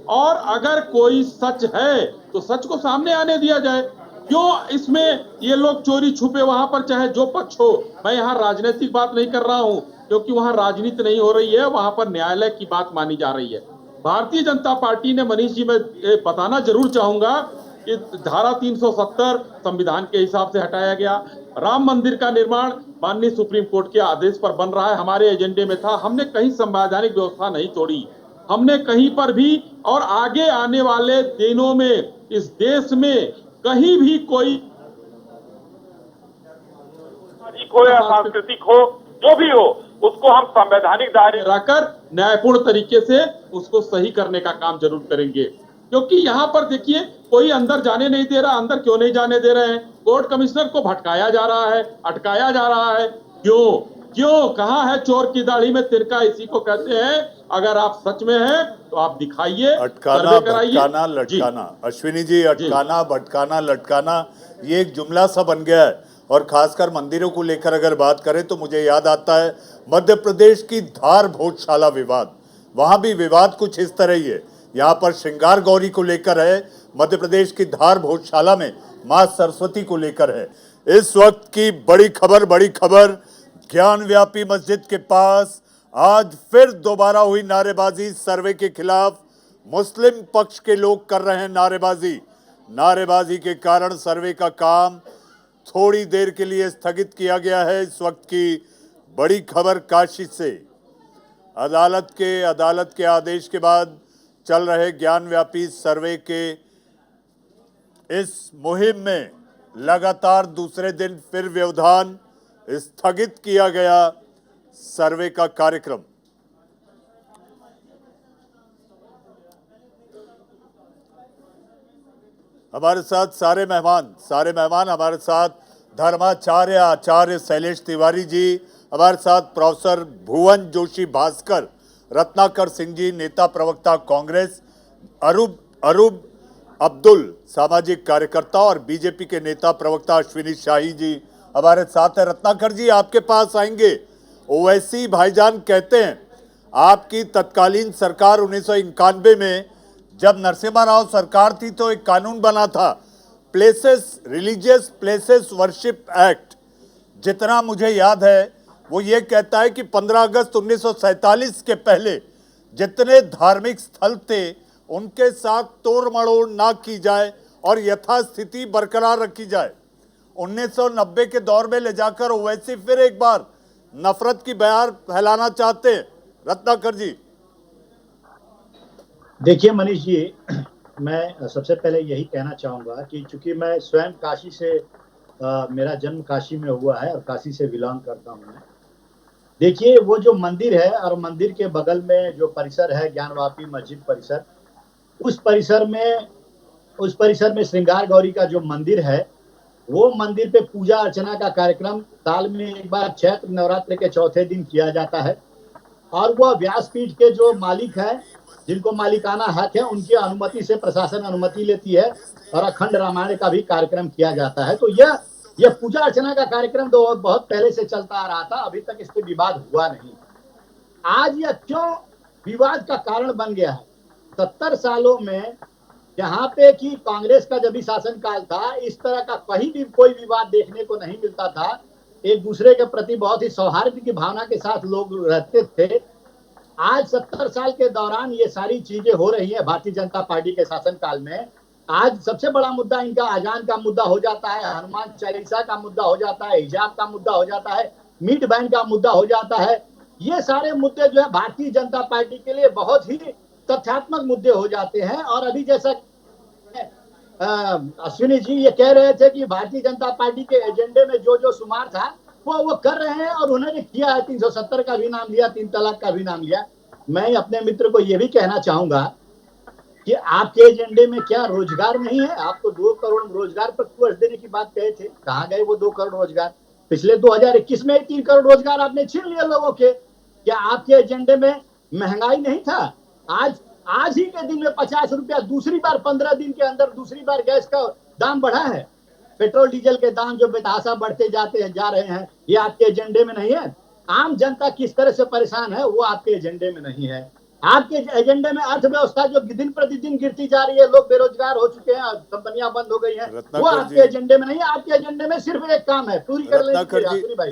और अगर कोई सच है तो सच को सामने आने दिया जाए। क्यों इसमें ये लोग चोरी छुपे वहां पर, चाहे जो पक्ष हो। मैं यहाँ राजनीतिक बात नहीं कर रहा हूं क्योंकि वहां राजनीति नहीं हो रही है, वहां पर न्यायालय की बात मानी जा रही है। भारतीय जनता पार्टी ने, मनीष जी, मैं बताना जरूर चाहूंगा कि धारा 370 संविधान के हिसाब से हटाया गया। राम मंदिर का निर्माण माननीय सुप्रीम कोर्ट के आदेश पर बन रहा है, हमारे एजेंडे में था। हमने कहीं संवैधानिक व्यवस्था नहीं तोड़ी, हमने कहीं पर भी, और आगे आने वाले दिनों में इस देश में कहीं भी कोई हो या सांस्कृतिक हो, जो भी हो, उसको हम संवैधानिक दायरे रखकर न्यायपूर्ण तरीके से उसको सही करने का काम जरूर करेंगे। क्योंकि यहाँ पर देखिए, कोई अंदर जाने नहीं दे रहा। अंदर क्यों नहीं जाने दे रहे हैं? कोर्ट कमिश्नर को भटकाया जा रहा है, अटकाया जा रहा है। क्यों? कहाँ है चोर की दाढ़ी में तिनका, इसी को कहते हैं। अगर आप सच में हैं तो आप दिखाइए, अटकाना, भटकाना, लटकाना। अश्विनी जी, अटकाना, भटकाना, लटकाना, ये एक जुमला सा बन गया है। और खासकर मंदिरों को लेकर अगर बात करें तो मुझे याद आता है मध्य प्रदेश की धार भोजशाला विवाद। वहां भी विवाद कुछ इस तरह ही है। यहाँ पर श्रृंगार गौरी को लेकर है, मध्य प्रदेश की धार भोजशाला में मां सरस्वती को लेकर है। इस वक्त की बड़ी खबर ज्ञानव्यापी मस्जिद के पास आज फिर दोबारा हुई नारेबाजी। सर्वे के खिलाफ मुस्लिम पक्ष के लोग कर रहे हैं नारेबाजी के कारण सर्वे का काम थोड़ी देर के लिए स्थगित किया गया है। इस वक्त की बड़ी खबर काशी से, अदालत के आदेश के बाद चल रहे ज्ञानव्यापी सर्वे के इस मुहिम में लगातार दूसरे दिन फिर व्यवधान, स्थगित किया गया सर्वे का कार्यक्रम। हमारे साथ सारे मेहमान हमारे साथ धर्माचार्य आचार्य शैलेश तिवारी जी, हमारे साथ प्रोफेसर भुवन जोशी भास्कर, रत्नाकर सिंह जी नेता प्रवक्ता कांग्रेस, अरूब अब्दुल सामाजिक कार्यकर्ता और बीजेपी के नेता प्रवक्ता अश्विनी शाही जी हमारे साथ है। रत्नाकर जी, आपके पास आएंगे। ओवैसी भाईजान कहते हैं आपकी तत्कालीन सरकार 1991 में जब नरसिम्हा राव सरकार थी तो एक कानून बना था, रिलीजियस प्लेसेस वर्शिप एक्ट। जितना मुझे याद है वो ये कहता है कि 15 अगस्त 1947 के पहले जितने धार्मिक स्थल थे उनके साथ तोड़ मड़ोड़ ना की जाए और यथास्थिति बरकरार रखी जाए। 1990 के दौर में ले जाकर ओवैसी फिर एक बार नफरत की बयार फैलाना चाहते हैं। रत्नाकर जी, देखिए मनीष जी, मैं सबसे पहले यही कहना चाहूँगा कि चूंकि मैं स्वयं काशी से मेरा जन्म काशी में हुआ है और काशी से बिलोंग करता हूँ मैं। देखिए, वो जो मंदिर है और मंदिर के बगल में जो परिसर है ज्ञानवापी मस्जिद परिसर, उस परिसर में श्रृंगार गौरी का जो मंदिर है, वो मंदिर पे पूजा अर्चना का कार्यक्रम साल में एक बार चैत्र नवरात्र के चौथे दिन किया जाता है। और वह व्यासपीठ के जो मालिक है, जिनको मालिकाना हक है, उनकी अनुमति से प्रशासन अनुमति लेती है और अखंड रामायण का भी कार्यक्रम किया जाता है। तो यह पूजा अर्चना का कार्यक्रम तो बहुत पहले से चलता आ रहा था, अभी तक इस पे विवाद हुआ नहीं। आज यह क्यों विवाद का कारण बन गया है? 70 सालों में जहाँ पे कि कांग्रेस का जब भी शासनकाल था, इस तरह का कहीं भी कोई विवाद देखने को नहीं मिलता था। एक दूसरे के प्रति बहुत ही सौहार्द की भावना के साथ लोग रहते थे। आज 70 साल के दौरान ये सारी चीजें हो रही है भारतीय जनता पार्टी के शासनकाल में। आज सबसे बड़ा मुद्दा इनका अजान का मुद्दा हो जाता है, हनुमान चालीसा का मुद्दा हो जाता है, हिजाब का मुद्दा हो जाता है, मीट बैंक का मुद्दा हो जाता है। ये सारे मुद्दे जो है भारतीय जनता पार्टी के लिए बहुत ही तथ्यात्मक मुद्दे हो जाते हैं। और अभी जैसा अश्विनी जी ये कह रहे थे कि भारतीय जनता पार्टी के एजेंडे में जो जो शुमार था वो कर रहे हैं और उन्होंने किया है। 370 का भी नाम लिया, 3 तलाक का भी नाम लिया। मैं अपने मित्र को ये भी कहना चाहूंगा कि आपके एजेंडे में क्या रोजगार नहीं है? आप तो 2 करोड़ रोजगार प्रतिवर्ष देने की बात कहे थे, कहाँ गए वो 2 करोड़ रोजगार? पिछले 2021 में 3 करोड़ रोजगार आपने छीन लिए लोगों के। क्या आपके एजेंडे में महंगाई नहीं था? आज ही के दिन में 50 रुपया, दूसरी बार 15 दिन के अंदर दूसरी बार गैस का दाम बढ़ा है। पेट्रोल डीजल के दाम जो बेतहाशा बढ़ते जा रहे हैं, ये आपके एजेंडे में नहीं है। आम जनता किस तरह से परेशान है वो आपके एजेंडे में नहीं है। आपके एजेंडे में अर्थव्यवस्था जो दिन प्रतिदिन गिरती जा रही है, लोग बेरोजगार हो चुके हैं, कंपनियां बंद हो गई हैं, वो आपके एजेंडे में नहीं है। आपके एजेंडे में सिर्फ एक काम है, पूरी कर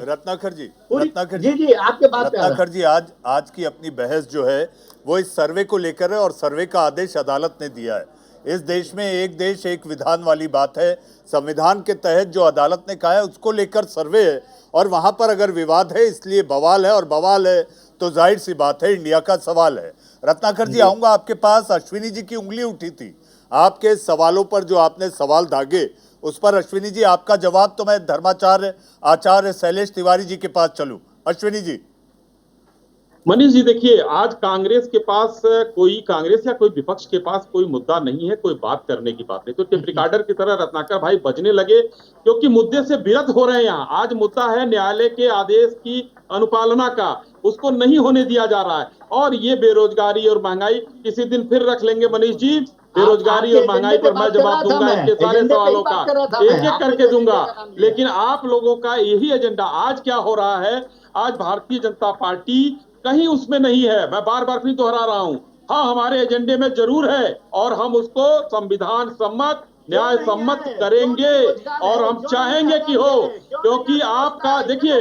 रत्नाकर जी, जी आपके बात रत्नाकर जी, आज की अपनी बहस जो है वो इस सर्वे को लेकर है और सर्वे का आदेश अदालत ने दिया है। इस देश में एक देश एक विधान वाली बात है। संविधान के तहत जो अदालत ने कहा है उसको लेकर सर्वे है और वहां पर अगर विवाद है इसलिए बवाल है, और बवाल है तो जाहिर सी बात है इंडिया का सवाल है। रत्नाकर जी, आऊंगा आपके पास। अश्विनी जी की उंगली उठी थी आपके सवालों पर, जो आपने सवाल दागे उस पर। अश्विनी जी, आपका जवाब तो मैं धर्माचार्य आचार्य शैलेश तिवारी जी के पास चलूं। अश्विनी जी। मनीष जी, देखिए, आज कांग्रेस के पास कांग्रेस या कोई विपक्ष के पास कोई मुद्दा नहीं है, कोई बात करने की बात नहीं। तो टेप रिकॉर्डर की तरह रत्नाकर भाई बजने लगे क्योंकि मुद्दे से विरत हो रहे हैं। यहाँ आज मुद्दा है न्यायालय के आदेश की अनुपालना का, उसको नहीं होने दिया जा रहा है। और ये बेरोजगारी और महंगाई किसी दिन फिर रख लेंगे मनीष जी। बेरोजगारी और महंगाई पर मैं जवाब दूंगा, इनके सारे सवालों का एक एक करके दूंगा। लेकिन आप लोगों का यही एजेंडा आज क्या हो रहा है? आज भारतीय जनता पार्टी कहीं उसमें नहीं है। मैं बार बार फिर दोहरा रहा हूं, हाँ हमारे एजेंडे में जरूर है और हम उसको संविधान सम्मत न्याय सम्मत करेंगे और हम चाहेंगे कि हो, क्योंकि आपका देखिए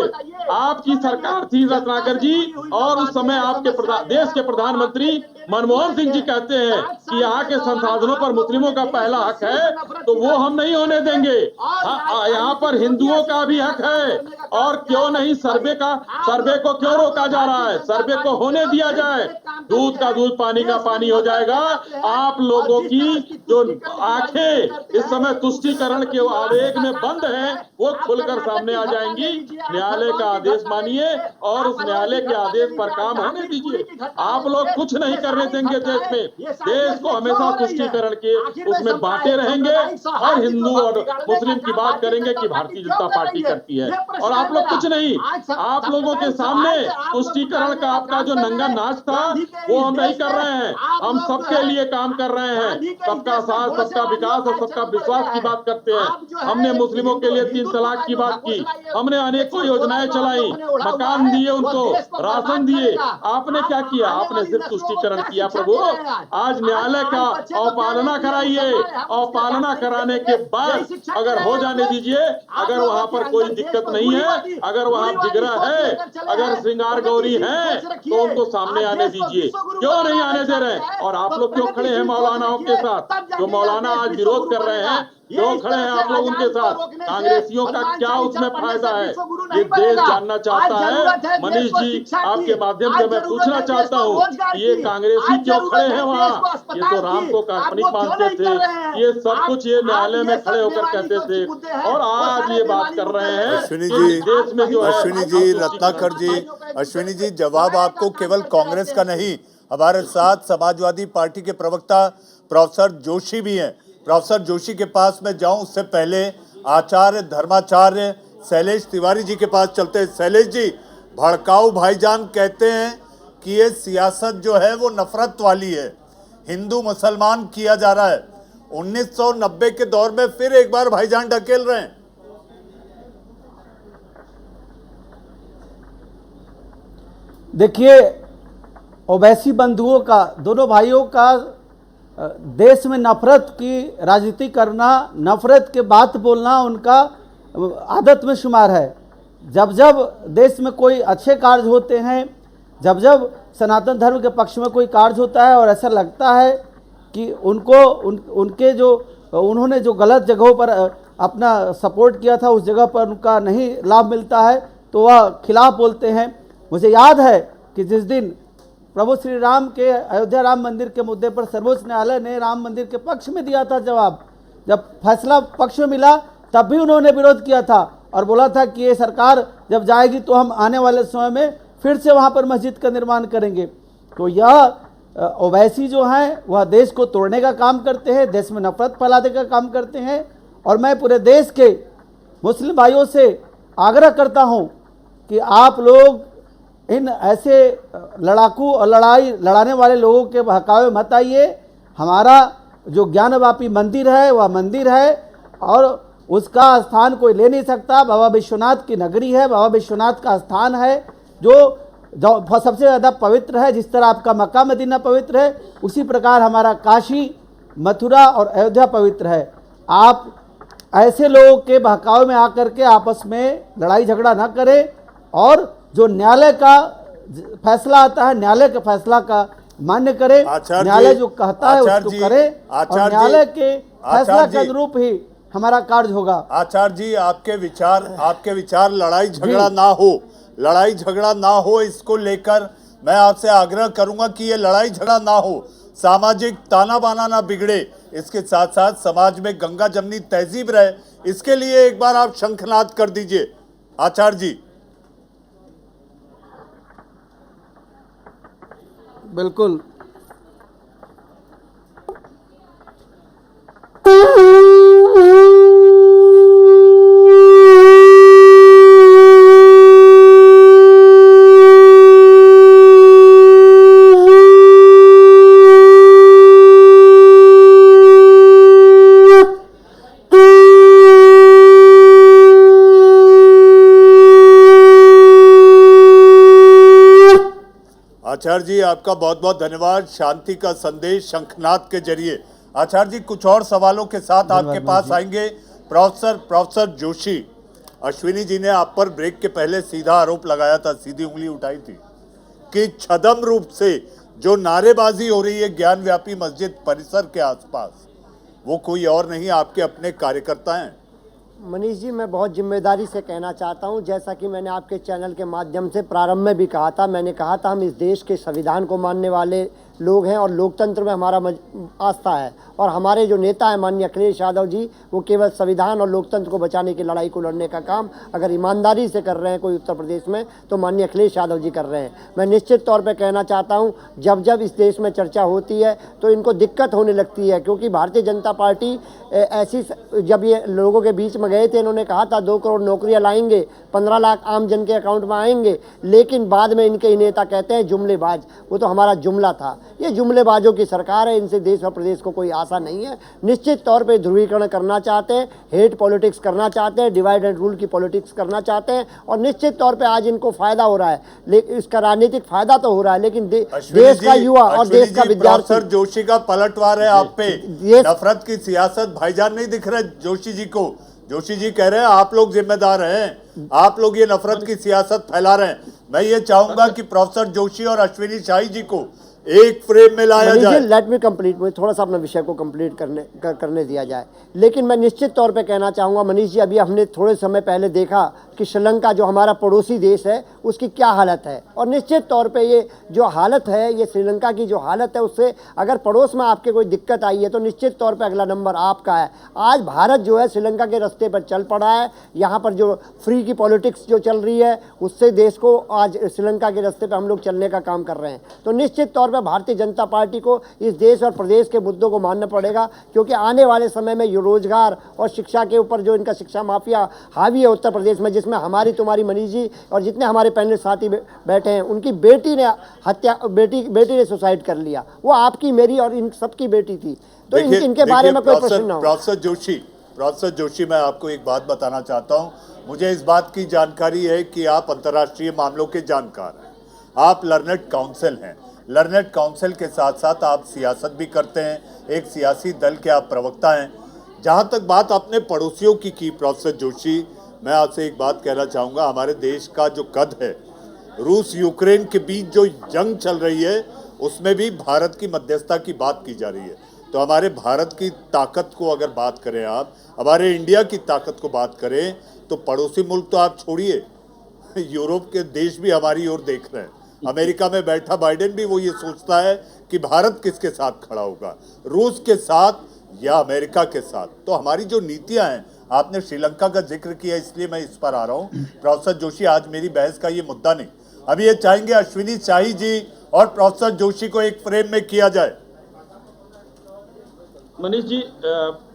आपकी सरकार थी रत्नाकर जी, और उस समय आपके देश के प्रधानमंत्री मनमोहन सिंह जी कहते हैं कि यहाँ के संसाधनों पर मुस्लिमों का पहला हक है, तो वो हम नहीं होने देंगे। यहाँ पर हिंदुओं का भी हक है, और क्यों नहीं सर्वे को क्यों रोका जा रहा है? सर्वे को होने दिया जाए, दूध का दूध पानी का पानी हो जाएगा। आप लोगों की जो आंखें इस समय तुष्टीकरण के आवेग में बंद हैं, वो खुलकर सामने आ जाएंगी। न्यायालय का आदेश मानिए और उस न्यायालय के आदेश पर काम होने दीजिए। आप लोग कुछ नहीं करने देंगे देश में। देश को हमेशा तुष्टीकरण के उसमें बांटे रहेंगे और हिंदू और मुस्लिम की बात करेंगे कि भारतीय जनता पार्टी करती है, और आप लोग कुछ नहीं। आप लोगों के सामने तुष्टीकरण का आपका जो नंगा नाच था वो हम नहीं कर रहे हैं। हम सबके लिए काम कर रहे हैं, सबका साथ, सबका विकास और सबका विश्वास की बात करते हैं। हमने मुस्लिमों के लिए 3 तलाक की बात की, हमने अनेकों योजनाएं चलाई, मकान दिए, उनको राशन दिए। आपने क्या किया? आपने सिर्फ तुष्टीकरण किया। प्रभु, आज न्यायालय का अवपालना कराइए, अवपालना कराने के बाद अगर हो जाने दीजिए। अगर वहां पर कोई दिक्कत नहीं है, अगर वहां जिगरा है, अगर श्रृंगार गौरी है, तो उनको सामने आने दीजिए। क्यों नहीं आने दे रहे? और आप लोग क्यों खड़े हैं मौलानाओं के साथ? जो मौलाना आज विरोध कर रहे हैं, क्यों खड़े हैं आप लोग उनके साथ? कांग्रेसियों का क्या उसमें फायदा है? ये देश जानना चाहता है। मनीष जी, आपके माध्यम से मैं पूछना चाहता हूँ, ये कांग्रेसी क्यों खड़े हैं वहाँ? ये तो राम को काल्पनिक मानते थे, ये सब कुछ ये न्यायालय में खड़े होकर कहते थे, और आज ये बात कर रहे हैं। अश्विनी जी, देश में जो अश्विनी जी, रत्नाकर जी, अश्विनी जी, जवाब आपको केवल कांग्रेस का नहीं, हमारे साथ समाजवादी पार्टी के प्रवक्ता प्रोफेसर जोशी भी हैं। प्रोफेसर जोशी के पास मैं जाऊं उससे पहले आचार्य धर्माचार्य शैलेश तिवारी जी के पास चलते हैं। शैलेश जी, भड़काऊ भाईजान कहते हैं कि ये सियासत जो है वो नफरत वाली है, हिंदू मुसलमान किया जा रहा है। 1990 के दौर में फिर एक बार भाईजान ढकेल रहे हैं। देखिए, ओवैसी बंधुओं का, दोनों भाइयों का देश में नफरत की राजनीति करना, नफरत के बात बोलना उनका आदत में शुमार है। जब जब देश में कोई अच्छे कार्य होते हैं, जब जब सनातन धर्म के पक्ष में कोई कार्य होता है और ऐसा लगता है कि उनके जो उन्होंने जो गलत जगहों पर अपना सपोर्ट किया था उस जगह पर उनका नहीं लाभ मिलता है, तो वह खिलाफ बोलते हैं। मुझे याद है कि जिस दिन प्रभु श्री राम के अयोध्या राम मंदिर के मुद्दे पर सर्वोच्च न्यायालय ने राम मंदिर के पक्ष में दिया था जवाब, जब फैसला पक्ष में मिला तब भी उन्होंने विरोध किया था और बोला था कि ये सरकार जब जाएगी तो हम आने वाले समय में फिर से वहाँ पर मस्जिद का निर्माण करेंगे। तो यह ओवैसी जो हैं वह देश को तोड़ने का काम करते हैं, देश में नफरत फैलाने का काम करते हैं। और मैं पूरे देश के मुस्लिम भाइयों से आग्रह करता हूं कि आप लोग इन ऐसे लड़ाकू और लड़ाने वाले लोगों के बहकावे मत आइए। हमारा जो ज्ञानवापी मंदिर है वह मंदिर है और उसका स्थान कोई ले नहीं सकता। बाबा विश्वनाथ की नगरी है, बाबा विश्वनाथ का स्थान है जो सबसे ज़्यादा पवित्र है। जिस तरह आपका मक्का मदीना पवित्र है, उसी प्रकार हमारा काशी, मथुरा और अयोध्या पवित्र है। आप ऐसे लोगों के बहकावे में आकर के आपस में लड़ाई झगड़ा ना करें और जो न्यायालय का फैसला आता है, न्यायालय के फैसला का मान्य करें। न्यायालय जो कहता है उसको करें और न्यायालय के फैसला के अनुरूप ही हमारा कार्य होगा। आचार्य जी, आपके विचार लड़ाई झगड़ा ना हो, लड़ाई झगड़ा ना हो, इसको लेकर मैं आपसे आग्रह करूंगा कि ये लड़ाई झगड़ा ना हो, सामाजिक ताना बाना ना बिगड़े, इसके साथ साथ समाज में गंगा जमनी तहजीब रहे, इसके लिए एक बार आप शंखनाद कर दीजिए आचार्य जी। बिल्कुल। आचार्य जी, आपका बहुत बहुत धन्यवाद। शांति का संदेश शंखनाद के जरिए। आचार्य जी, कुछ और सवालों के साथ आपके पास आएंगे। प्रोफेसर जोशी, अश्विनी जी ने आप पर ब्रेक के पहले सीधा आरोप लगाया था, सीधी उंगली उठाई थी कि छदम रूप से जो नारेबाजी हो रही है ज्ञानव्यापी मस्जिद परिसर के आसपास, वो कोई और नहीं आपके अपने कार्यकर्ता हैं। मनीष जी, मैं बहुत जिम्मेदारी से कहना चाहता हूं, जैसा कि मैंने आपके चैनल के माध्यम से प्रारंभ में भी कहा था, मैंने कहा था हम इस देश के संविधान को मानने वाले लोग हैं और लोकतंत्र में हमारा आस्था है। और हमारे जो नेता हैं माननीय अखिलेश यादव जी, वो केवल संविधान और लोकतंत्र को बचाने की लड़ाई को लड़ने का काम अगर ईमानदारी से कर रहे हैं कोई उत्तर प्रदेश में, तो माननीय अखिलेश यादव जी कर रहे हैं। मैं निश्चित तौर पर कहना चाहता हूँ, जब जब इस देश में चर्चा होती है तो इनको दिक्कत होने लगती है, क्योंकि भारतीय जनता पार्टी ऐसी, जब ये लोगों के बीच में गए थे, इन्होंने कहा था 2 करोड़ नौकरियां लाएंगे, 15 लाख आम जन के अकाउंट में आएंगे, लेकिन बाद में इनके नेता कहते हैं जुमलेबाज। वो तो हमारा जुमला था। ये जुमलेबाजों की सरकार है, इनसे देश और प्रदेश को कोई आशा नहीं है। निश्चित तौर पे ध्रुवीकरण करना चाहते हैं, हेट पॉलिटिक्स करना चाहते हैं, डिवाइड एंड रूल की पॉलिटिक्स करना चाहते हैं और निश्चित तौर पे आज इनको फायदा हो रहा है, लेकिन इसका राजनीतिक फायदा तो हो रहा है, लेकिन देश का युवा और देश का विद्यार्थी। प्रोफेसर जोशी का पलटवार है आप पे, नफरत की सियासत भाईजान नहीं दिख रहा जोशी जी को। जोशी जी कह रहे हैं आप लोग जिम्मेदार हैं, आप लोग ये नफरत की सियासत फैला रहे हैं। मैं ये चाहूंगा कि प्रोफेसर जोशी और अश्विनी शाही जी को एक फ्रेम में लाया जाए। लेट मी कंप्लीट, मुझे थोड़ा सा अपने विषय को कंप्लीट करने दिया जाए। लेकिन मैं निश्चित तौर पे कहना चाहूँगा मनीष जी, अभी हमने थोड़े समय पहले देखा कि श्रीलंका जो हमारा पड़ोसी देश है उसकी क्या हालत है, और निश्चित तौर पे ये जो हालत है, ये श्रीलंका की जो हालत है, उससे अगर पड़ोस में आपके कोई दिक्कत आई है तो निश्चित तौर पे अगला नंबर आपका है। आज भारत जो है श्रीलंका के रास्ते पर चल पड़ा है। यहाँ पर जो फ्री की पॉलिटिक्स जो चल रही है उससे देश को आज श्रीलंका के रास्ते पर हम लोग चलने का काम कर रहे हैं। तो निश्चित तौर पर भारतीय जनता पार्टी को इस देश और प्रदेश के मुद्दों को मानना पड़ेगा, क्योंकि आने वाले समय में रोजगार और शिक्षा के ऊपर जो इनका शिक्षा माफिया हावी है उत्तर प्रदेश में, जिसमें हमारी तुम्हारी मनीष जी और जितने हमारे पैनल साथी बैठे हैं, उनकी बेटी ने सुसाइड कर लिया। वो आपकी, मेरी और इन सबकी बेटी थी। तो इनके बारे में कोई प्रश्न ना हो। प्रोफेसर जोशी, मैं आपको एक बात बताना चाहता हूँ। मुझे इस बात की जानकारी है कि आप अंतर्राष्ट्रीय मामलों के जानकार हैं, आप लर्नेड काउंसिल हैं। लर्नेड काउंसिल के साथ साथ आप सियासत भी करते हैं, एक सियासी दल के आप प्रवक्ता हैं। जहाँ तक बात आपने पड़ोसियों की प्रोफेसर जोशी, मैं आपसे एक बात कहना चाहूँगा। हमारे देश का जो कद है, रूस यूक्रेन के बीच जो जंग चल रही है उसमें भी भारत की मध्यस्थता की बात की जा रही है। तो हमारे भारत की ताकत को अगर बात करें, आप हमारे इंडिया की ताकत को बात करें, तो पड़ोसी मुल्क तो आप छोड़िए, यूरोप के देश भी हमारी ओर देख रहे हैं। अमेरिका में बैठा बाइडेन भी वो ये सोचता है कि भारत किसके साथ खड़ा होगा, रूस के साथ या अमेरिका के साथ। तो हमारी जो नीतियां हैं, आपने श्रीलंका का जिक्र किया इसलिए मैं इस पर आ रहा हूं। प्रोफेसर जोशी, आज मेरी बहस का ये मुद्दा नहीं। अभी ये चाहेंगे अश्विनी शाही जी और प्रोफेसर जोशी को एक फ्रेम में किया जाए। मनीष जी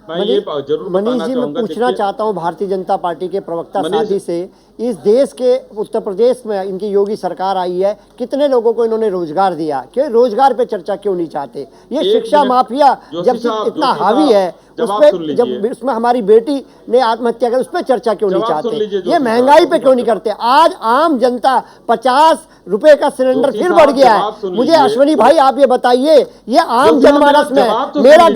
मैं ये जरूर बताना मैं चाहूंगा, पूछना चाहता हूं भारतीय जनता पार्टी के प्रवक्ता साथी से, इस देश के उत्तर प्रदेश में इनकी योगी सरकार आई है, कितने लोगों को इन्होंने रोजगार दिया, क्यों रोजगार पे चर्चा क्यों नहीं चाहते? ये शिक्षा माफिया जब इतना हावी है उस पे, जब उसमें हमारी बेटी ने आत्महत्या की उस पर चर्चा क्यों नहीं चाहते? ये महंगाई पे क्यों नहीं करते? आज आम जनता 50 रुपए का सिलेंडर फिर बढ़ गया है। मुझे अश्विनी भाई आप ये बताइए, ये आम जनमानस में, मेरा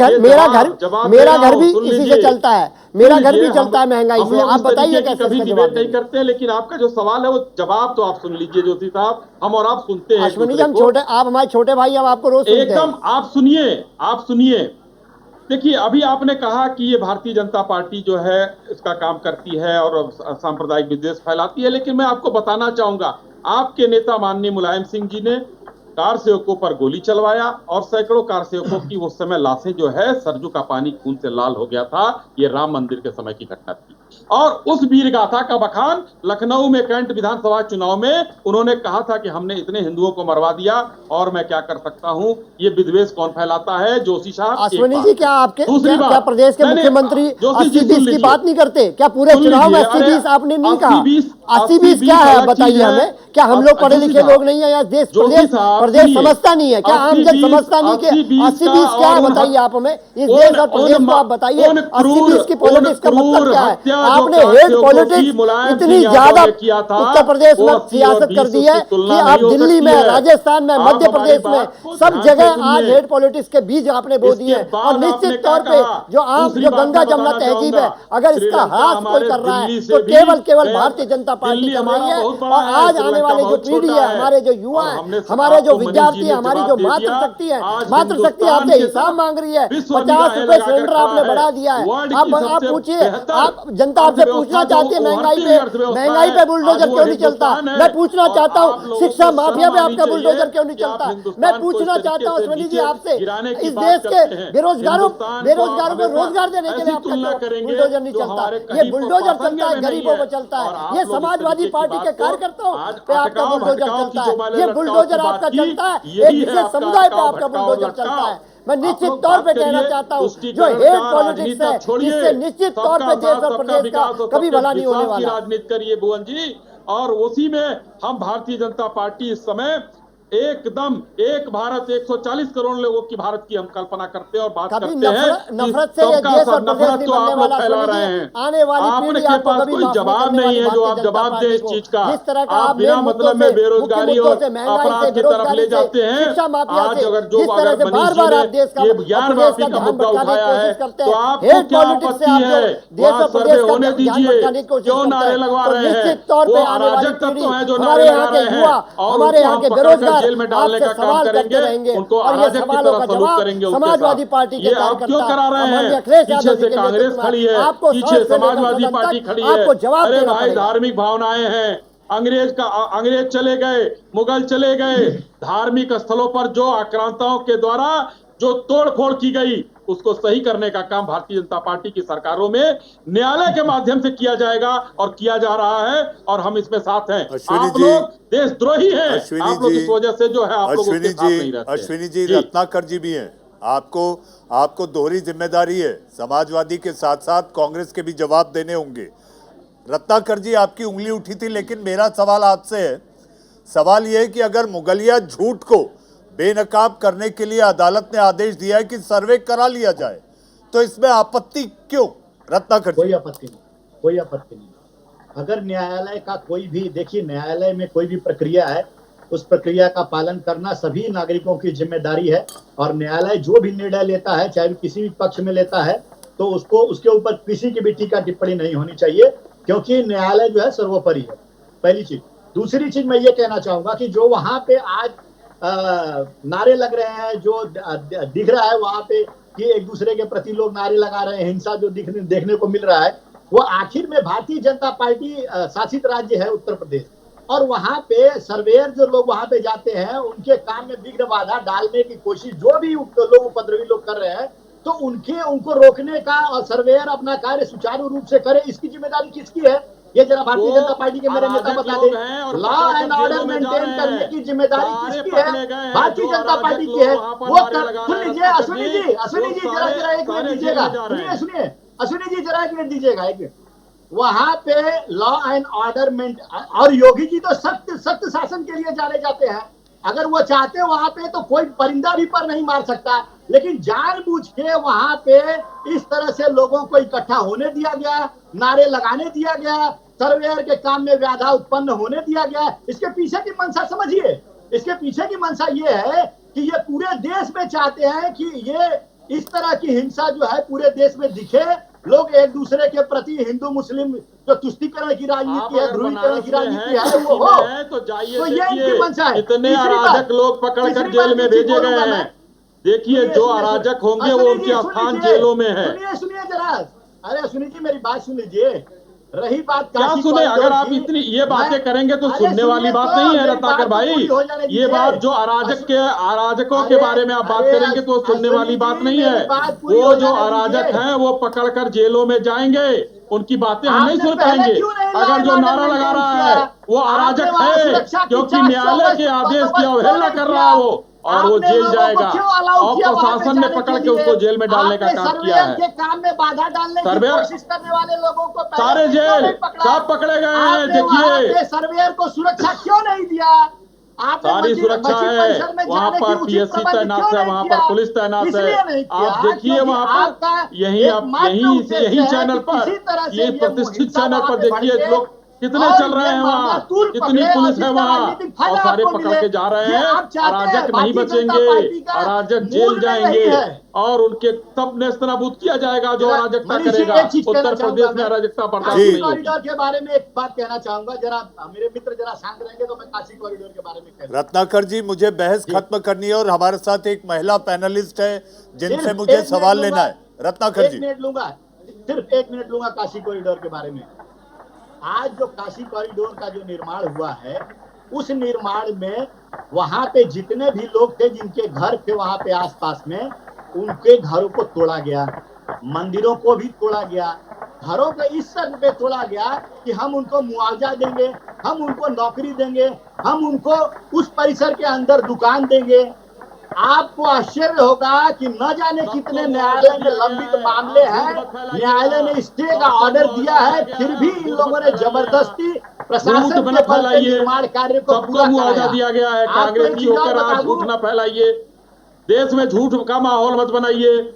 घर भी इसी से चलता है, मेरा घर भी चलता है महंगाई से। आप बताइए कैसे कभी डिबेट नहीं करते, लेकिन आपका जो सवाल है वो जवाब तो आप सुन लीजिए जोशी साहब, हम और आप सुनते हैं। अश्विनी जी हम छोटे, आप हमारे छोटे भाई, हम आपको रोज सुनते हैं। एकदम आप सुनिए। देखिए अभी आपने कहा कि ये भारतीय जनता पार्टी जो है इसका काम करती है और सांप्रदायिक विद्वेष फैलाती है, लेकिन मैं आपको बताना चाहूंगा आपके नेता माननीय मुलायम सिंह जी ने कार सेवकों पर गोली चलवाया और सैकड़ों कार सेवकों की उस समय लाशें जो है सरजू का पानी खून से लाल हो गया था। ये राम मंदिर के समय की घटना थी और उस वीर गाथा का बखान लखनऊ में कैंट विधानसभा चुनाव में उन्होंने कहा था कि हमने इतने हिंदुओं को मरवा दिया और मैं क्या कर सकता हूं। ये विद्वेष कौन फैलाता है? जोशी साहब। अश्विनी जी क्या आपके क्या प्रदेश के मुख्यमंत्री 80-20 की बात नहीं करते क्या? पूरे चुनाव में 80-20 आपने नहीं कहा। 80-20 क्या है बताइए हमें? क्या हम लोग पढ़े लिखे लोग नहीं है या प्रदेश समझता नहीं है? क्या आम जन समझता नहीं कि 80-20 क्या है? बताइए आप हमें, इस देश और प्रदेश को आप बताइए 80-20 की पॉलिटिक्स का मतलब क्या है? आपने हेट पॉलिटिक्स इतनी ज्यादा उत्तर प्रदेश में सियासत कर दी है कि आप दिल्ली में, राजस्थान में, मध्य प्रदेश में सब जगह आज हेट पॉलिटिक्स के बीज आपने बो दिए हैं। और निश्चित तौर पे जो गंगा जमुना तहजीब है, अगर इसका ह्रास कोई कर रहा है तो केवल भारतीय जनता पार्टी कर रही है। और आज आने वाले जो पीढ़ी है, हमारे जो युवा है, हमारे जो विद्यार्थी है, हमारी जो मातृशक्ति है, मातृशक्ति आपसे हिसाब मांग रही है। 50 रुपए सिलेंडर आपने बढ़ा दिया है। आप पूछिए, आप जनता आपसे पूछना चाहती है महंगाई पे बुलडोजर क्यों नहीं चलता? मैं पूछना चाहता हूँ शिक्षा माफिया पे आपका बुलडोजर क्यों नहीं चलता? मैं पूछना चाहता हूँ अश्विनी जी आपसे, इस देश के बेरोजगारों को रोजगार देने के लिए आपका बुलडोजर नहीं चलता? ये बुलडोजर चलता है, गरीबों पे चलता है। ये समाजवादी पार्टी के कार्यकर्ताओं पे आपका बुलडोजर चलता है। ये बुलडोजर आपका चलता है, एक विशेष समुदाय पे आपका बुलडोजर चलता है। मैं निश्चित तौर पे कहना चाहता हूँ जो हेट पॉलिटिक्स है, इससे निश्चित तौर पे देश और प्रदेश का कभी भला नहीं होने वाला। राजनीति करिए भुवन जी, और उसी में हम भारतीय जनता पार्टी इस समय एकदम एक भारत 140 करोड़ लोगों की भारत की हम कल्पना करते हैं और बात करते हैं। नफरत से ये देश और प्रदेश तो आप लोग फैला रहे हैं। आने वाली पीढ़ी आपके पास कोई जवाब नहीं है जो आप जवाब दे इस चीज का। जिस तरह का आप बिना मतलब में बेरोजगारी और अपराध की तरफ ले जाते हैं। आज अगर जो मनीष जी ने ये ज्ञान वापी का मुद्दा उठाया है तो आपको क्या आपत्ति है? वहाँ सर्वे होने दीजिए, क्यों नारे लगवा रहे हैं? वो अराजक तत्व है जो नारे लगा रहे हैं और हमारे यहाँ के बेरोजगार जेल में डालने का काम करेंगे, उनको अराजक की तरह सलूट करेंगे। समाजवादी पार्टी के आप क्यों करा रहे हैं? पीछे से कांग्रेस खड़ी है, पीछे समाजवादी पार्टी खड़ी है। अरे भाई धार्मिक भावनाएं हैं। अंग्रेज चले गए, मुगल चले गए, धार्मिक स्थलों पर जो आक्रांताओं के द्वारा जो तोड़फोड़ की गई उसको सही करने का काम भारतीय जनता पार्टी की सरकारों में न्यायालय के माध्यम से किया जाएगा और किया जा रहा है और हम इसमें साथ हैं। आप लोग देशद्रोही हैं, आप लोग इस वजह से जो है आप लोग उसके साथ नहीं रहते। अश्विनी जी रत्नाकर जी भी हैं, आपको दोहरी जिम्मेदारी है, समाजवादी के साथ साथ कांग्रेस के भी जवाब देने होंगे। रत्नाकर जी आपकी उंगली उठी थी, लेकिन मेरा सवाल आपसे है, सवाल यह है कि अगर मुगलिया झूठ को बेनकाब करने के लिए अदालत ने आदेश दिया है कि सर्वे करा लिया जाए, तो इसमें आपत्ति क्यों? रत्नाकर जी। कोई आपत्ति नहीं। अगर न्यायालय का कोई भी, देखिए न्यायालय में कोई भी प्रक्रिया है, उस प्रक्रिया का पालन करना सभी नागरिकों की जिम्मेदारी है। और न्यायालय जो भी निर्णय लेता है, चाहे किसी भी पक्ष में लेता है, तो उसको उसके ऊपर किसी की भी टीका टिप्पणी नहीं होनी चाहिए, क्योंकि न्यायालय जो है सर्वोपरि है, पहली चीज। दूसरी चीज मैं ये कहना चाहूंगा कि जो वहां पे आज नारे लग रहे हैं, जो दिख रहा है वहां पे कि एक दूसरे के प्रति लोग नारे लगा रहे हैं, हिंसा जो देखने को मिल रहा है, वो आखिर में भारतीय जनता पार्टी शासित राज्य है उत्तर प्रदेश। और वहां पे सर्वेयर जो लोग वहां पे जाते हैं, उनके काम में विघ्न बाधा डालने की कोशिश जो भी लोग उपद्रवी लोग कर रहे हैं, तो उनको रोकने का और सर्वेयर अपना कार्य सुचारू रूप से करे, इसकी जिम्मेदारी किसकी है? ये जरा भारतीय जनता पार्टी के मेरे नेता बता दें, लॉ एंड ऑर्डर मेंटेन करने की जिम्मेदारी किसकी है? भारतीय जनता पार्टी की है। वो सुन लीजिए अश्विनी जी, जरा एक मिनट दीजिएगा, सुनिए अश्विनी जी जरा एक मिनट दीजिएगा, एक मिनट। वहां पे लॉ एंड ऑर्डर मेंटेन, और योगी जी तो सख्त शासन के लिए जाने जाते हैं। अगर वो चाहते वहां पे तो कोई परिंदा भी पर नहीं मार सकता, लेकिन जानबूझ के वहां पे इस तरह से लोगों को इकट्ठा होने दिया गया, नारे लगाने दिया गया, सर्वेयर के काम में व्याधा उत्पन्न होने दिया गया। इसके पीछे की मंशा समझिए, इसके पीछे की मंशा ये है कि ये पूरे देश में चाहते हैं कि ये इस तरह की हिंसा जो है पूरे देश में दिखे, लोग एक दूसरे के प्रति हिंदू मुस्लिम जो तुष्टीकरण की राजनीति है, ध्रुवीकरण की राजनीति है वो हो, तो ये इनकी मंशा है। इतने अराजक लोग पकड़कर जेल में भेजे गए हैं। देखिए जो अराजक होंगे वो उनके स्थान जेलों में है। सुनिए जरा, अरे सुनिए जी मेरी बात सुन लीजिए। रही बात क्या सुने, अगर आप इतनी ये बातें करेंगे तो सुनने वाली बात नहीं है रत्नाकर भाई। ये बात जो अराजकों के बारे में आप बात करेंगे तो सुनने वाली बात नहीं है। वो जो अराजक हैं वो पकड़कर जेलों में जाएंगे, उनकी बातें हम नहीं सुन पाएंगे। अगर जो नारा लगा रहा है वो अराजक है, क्योंकि न्यायालय के आदेश की अवहेलना कर रहा है वो, और वो जेल जाएगा। और प्रशासन ने पकड़ के उसको जेल में डालने का काम किया है। काम में बाधा डालने की कोशिश करने वाले लोगों को सारे जेल सब पकड़े गए हैं। देखिए सर्वेयर को सुरक्षा क्यों नहीं दिया? सारी सुरक्षा है, वहाँ पर पीएससी तैनात है, वहाँ पर पुलिस तैनात है। आप देखिए वहाँ पर यही चैनल पर, ये प्रतिष्ठित चैनल पर देखिए लोग कितने चल रहे हैं वहाँ, कितनी पुलिस है वहाँ, और सारे पकड़ के जा रहे हैं। अराजक नहीं बचेंगे, अराजक जेल जाएंगे और उनके सब नेस्तनाबूद किया जाएगा जो अराजकता करेगा। उत्तर प्रदेश में अराजकता बर्दाश्त नहीं होगी। कॉरिडोर के बारे में एक बात कहना चाहूंगा, जरा मेरे मित्र जरा शांत रहेंगे तो मैं काशी कॉरिडोर के बारे में कहूँगा। रत्नाकर जी मुझे बहस खत्म करनी है और हमारे साथ एक महिला पैनलिस्ट है जिनसे मुझे सवाल लेना है। रत्नाकर जी सिर्फ एक मिनट लूंगा काशी कॉरिडोर के बारे में। आज जो काशी कॉरिडोर का जो निर्माण हुआ है, उस निर्माण में वहां पे जितने भी लोग थे जिनके घर थे वहां पे आसपास में, उनके घरों को तोड़ा गया, मंदिरों को भी तोड़ा गया। घरों को इस शर्त पे तोड़ा गया कि हम उनको मुआवजा देंगे, हम उनको नौकरी देंगे, हम उनको उस परिसर के अंदर दुकान देंगे। आपको आश्चर्य होगा कि न जाने कितने न्यायालय में लंबित मामले हैं, न्यायालय ने स्टे का ऑर्डर दिया है, फिर भी इन लोगों ने जबरदस्ती प्रशासन के बल पे निर्माण कार्य को पूरा मुआवजा दिया गया है। कांग्रेसी होकर आप झूठ न फैलाइए, देश में झूठ का माहौल मत बनाइए।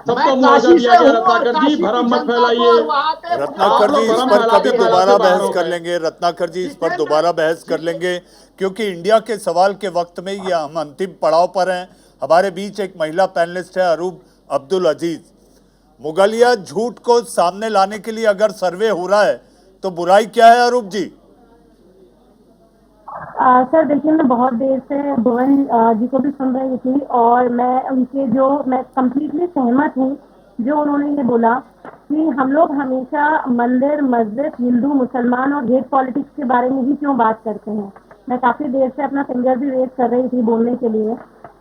सबको मुआवजा दिया गया। रत्नाकर जी भरम मत फैलाइए। रत्नाकर जी इस पर कभी दोबारा बहस कर लेंगे। रत्नाकर जी इस पर दोबारा बहस कर लेंगे, क्योंकि इंडिया के सवाल के वक्त में ये हम अंतिम पड़ाव पर हैं। हमारे बीच एक महिला पैनलिस्ट है अरूब अब्दुल अजीज। मुगलिया झूठ को सामने लाने के लिए अगर सर्वे हो रहा है तो बुराई क्या है अरूब जी? सर देखिए, मैं बहुत देर से भुवन जी को भी सुन रही थी और मैं कंप्लीटली सहमत हूँ जो उन्होंने ये बोला कि हम लोग हमेशा मंदिर, मस्जिद, हिंदू, मुसलमान और हेट पॉलिटिक्स के बारे में ही क्यों बात करते हैं। मैं काफ़ी देर से अपना फिंगर भी रेज कर रही थी बोलने के लिए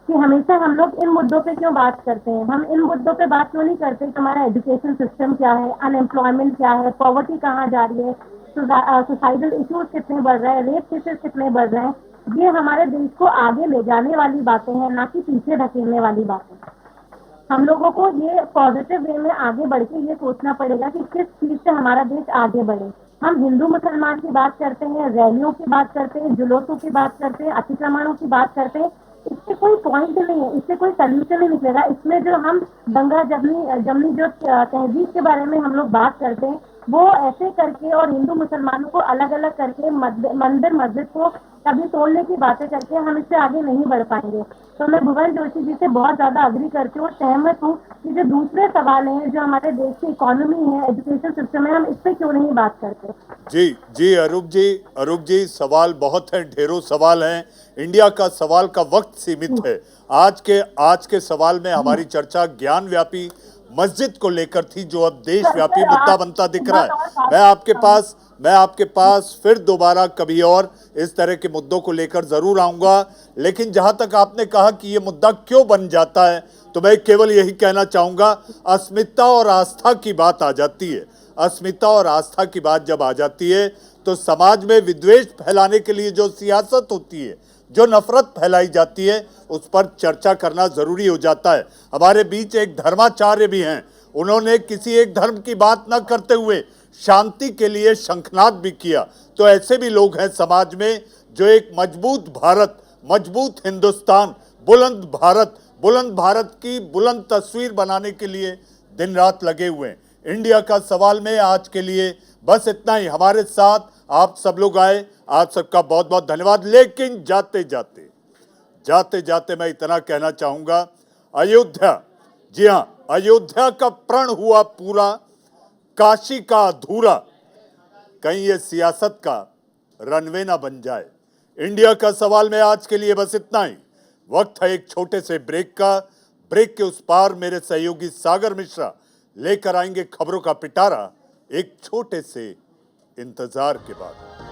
कि हमेशा हम लोग इन मुद्दों पे क्यों बात करते हैं। हम इन मुद्दों पे बात क्यों नहीं करते कि हमारा एजुकेशन सिस्टम क्या है, अनएम्प्लॉयमेंट क्या है, पॉवर्टी कहाँ जा रही है, सुसाइडल इश्यूज कितने बढ़ रहे हैं, रेप केसेस कितने बढ़ रहे हैं। ये हमारे देश को आगे ले जाने वाली बातें हैं, ना कि पीछे धकेलने वाली बातें। हम लोगों को ये पॉजिटिव वे में आगे बढ़ के ये सोचना पड़ेगा कि किस चीज़ से हमारा देश आगे बढ़े। हम हिंदू मुसलमान की बात करते हैं, रैलियों की बात करते हैं, जुलूसों की बात करते हैं, अतिक्रमणों की बात करते हैं, इससे कोई पॉइंट नहीं है, इससे कोई सोल्यूशन नहीं निकलेगा। इसमें जो हम गंगा जमनी जो तहजीब के बारे में हम लोग बात करते हैं, वो ऐसे करके और हिंदू मुसलमानों को अलग अलग करके मंदिर मस्जिद को कभी तोड़ने की बातें करके हम इससे आगे नहीं बढ़ पाएंगे। तो मैं भुवन जोशी जी से बहुत ज़्यादा अग्री करती हूँ और सहमत हूँ कि जो दूसरे सवाल हैं, जो हमारे देश की इकोनॉमी है, एजुकेशन सिस्टम है, हम इस पर क्यों नहीं बात करते। जी अरूप जी सवाल बहुत हैं, ढेरों सवाल हैं। इंडिया का सवाल का वक्त सीमित है। आज के सवाल में हमारी चर्चा ज्ञान व्यापी मस्जिद को लेकर थी, जो अब देशव्यापी मुद्दा बनता दिख रहा है। मैं आपके पास फिर दोबारा कभी और इस तरह के मुद्दों को लेकर जरूर आऊंगा, लेकिन जहां तक आपने कहा कि ये मुद्दा क्यों बन जाता है, तो मैं केवल यही कहना चाहूंगा, अस्मिता और आस्था की बात आ जाती है। अस्मिता और आस्था की बात जब आ जाती है तो समाज में विद्वेष फैलाने के लिए जो सियासत होती है, जो नफरत फैलाई जाती है, उस पर चर्चा करना जरूरी हो जाता है। हमारे बीच एक धर्माचार्य भी हैं, उन्होंने किसी एक धर्म की बात न करते हुए शांति के लिए शंखनाद भी किया। तो ऐसे भी लोग हैं समाज में जो एक मजबूत भारत, मजबूत हिंदुस्तान, बुलंद भारत की बुलंद तस्वीर बनाने के लिए दिन रात लगे हुए हैं। इंडिया का सवाल में आज के लिए बस इतना ही। हमारे साथ आप सब लोग आए, आप सबका बहुत बहुत धन्यवाद। लेकिन जाते जाते मैं इतना कहना चाहूंगा, अयोध्या, जी हां, अयोध्या का प्रण हुआ पूरा, काशी का अधूरा, कहीं ये सियासत का रनवे ना बन जाए। इंडिया का सवाल में आज के लिए बस इतना ही। वक्त है एक छोटे से ब्रेक का। ब्रेक के उस पार मेरे सहयोगी सागर मिश्रा लेकर आएंगे खबरों का पिटारा, एक छोटे से इंतजार के बाद।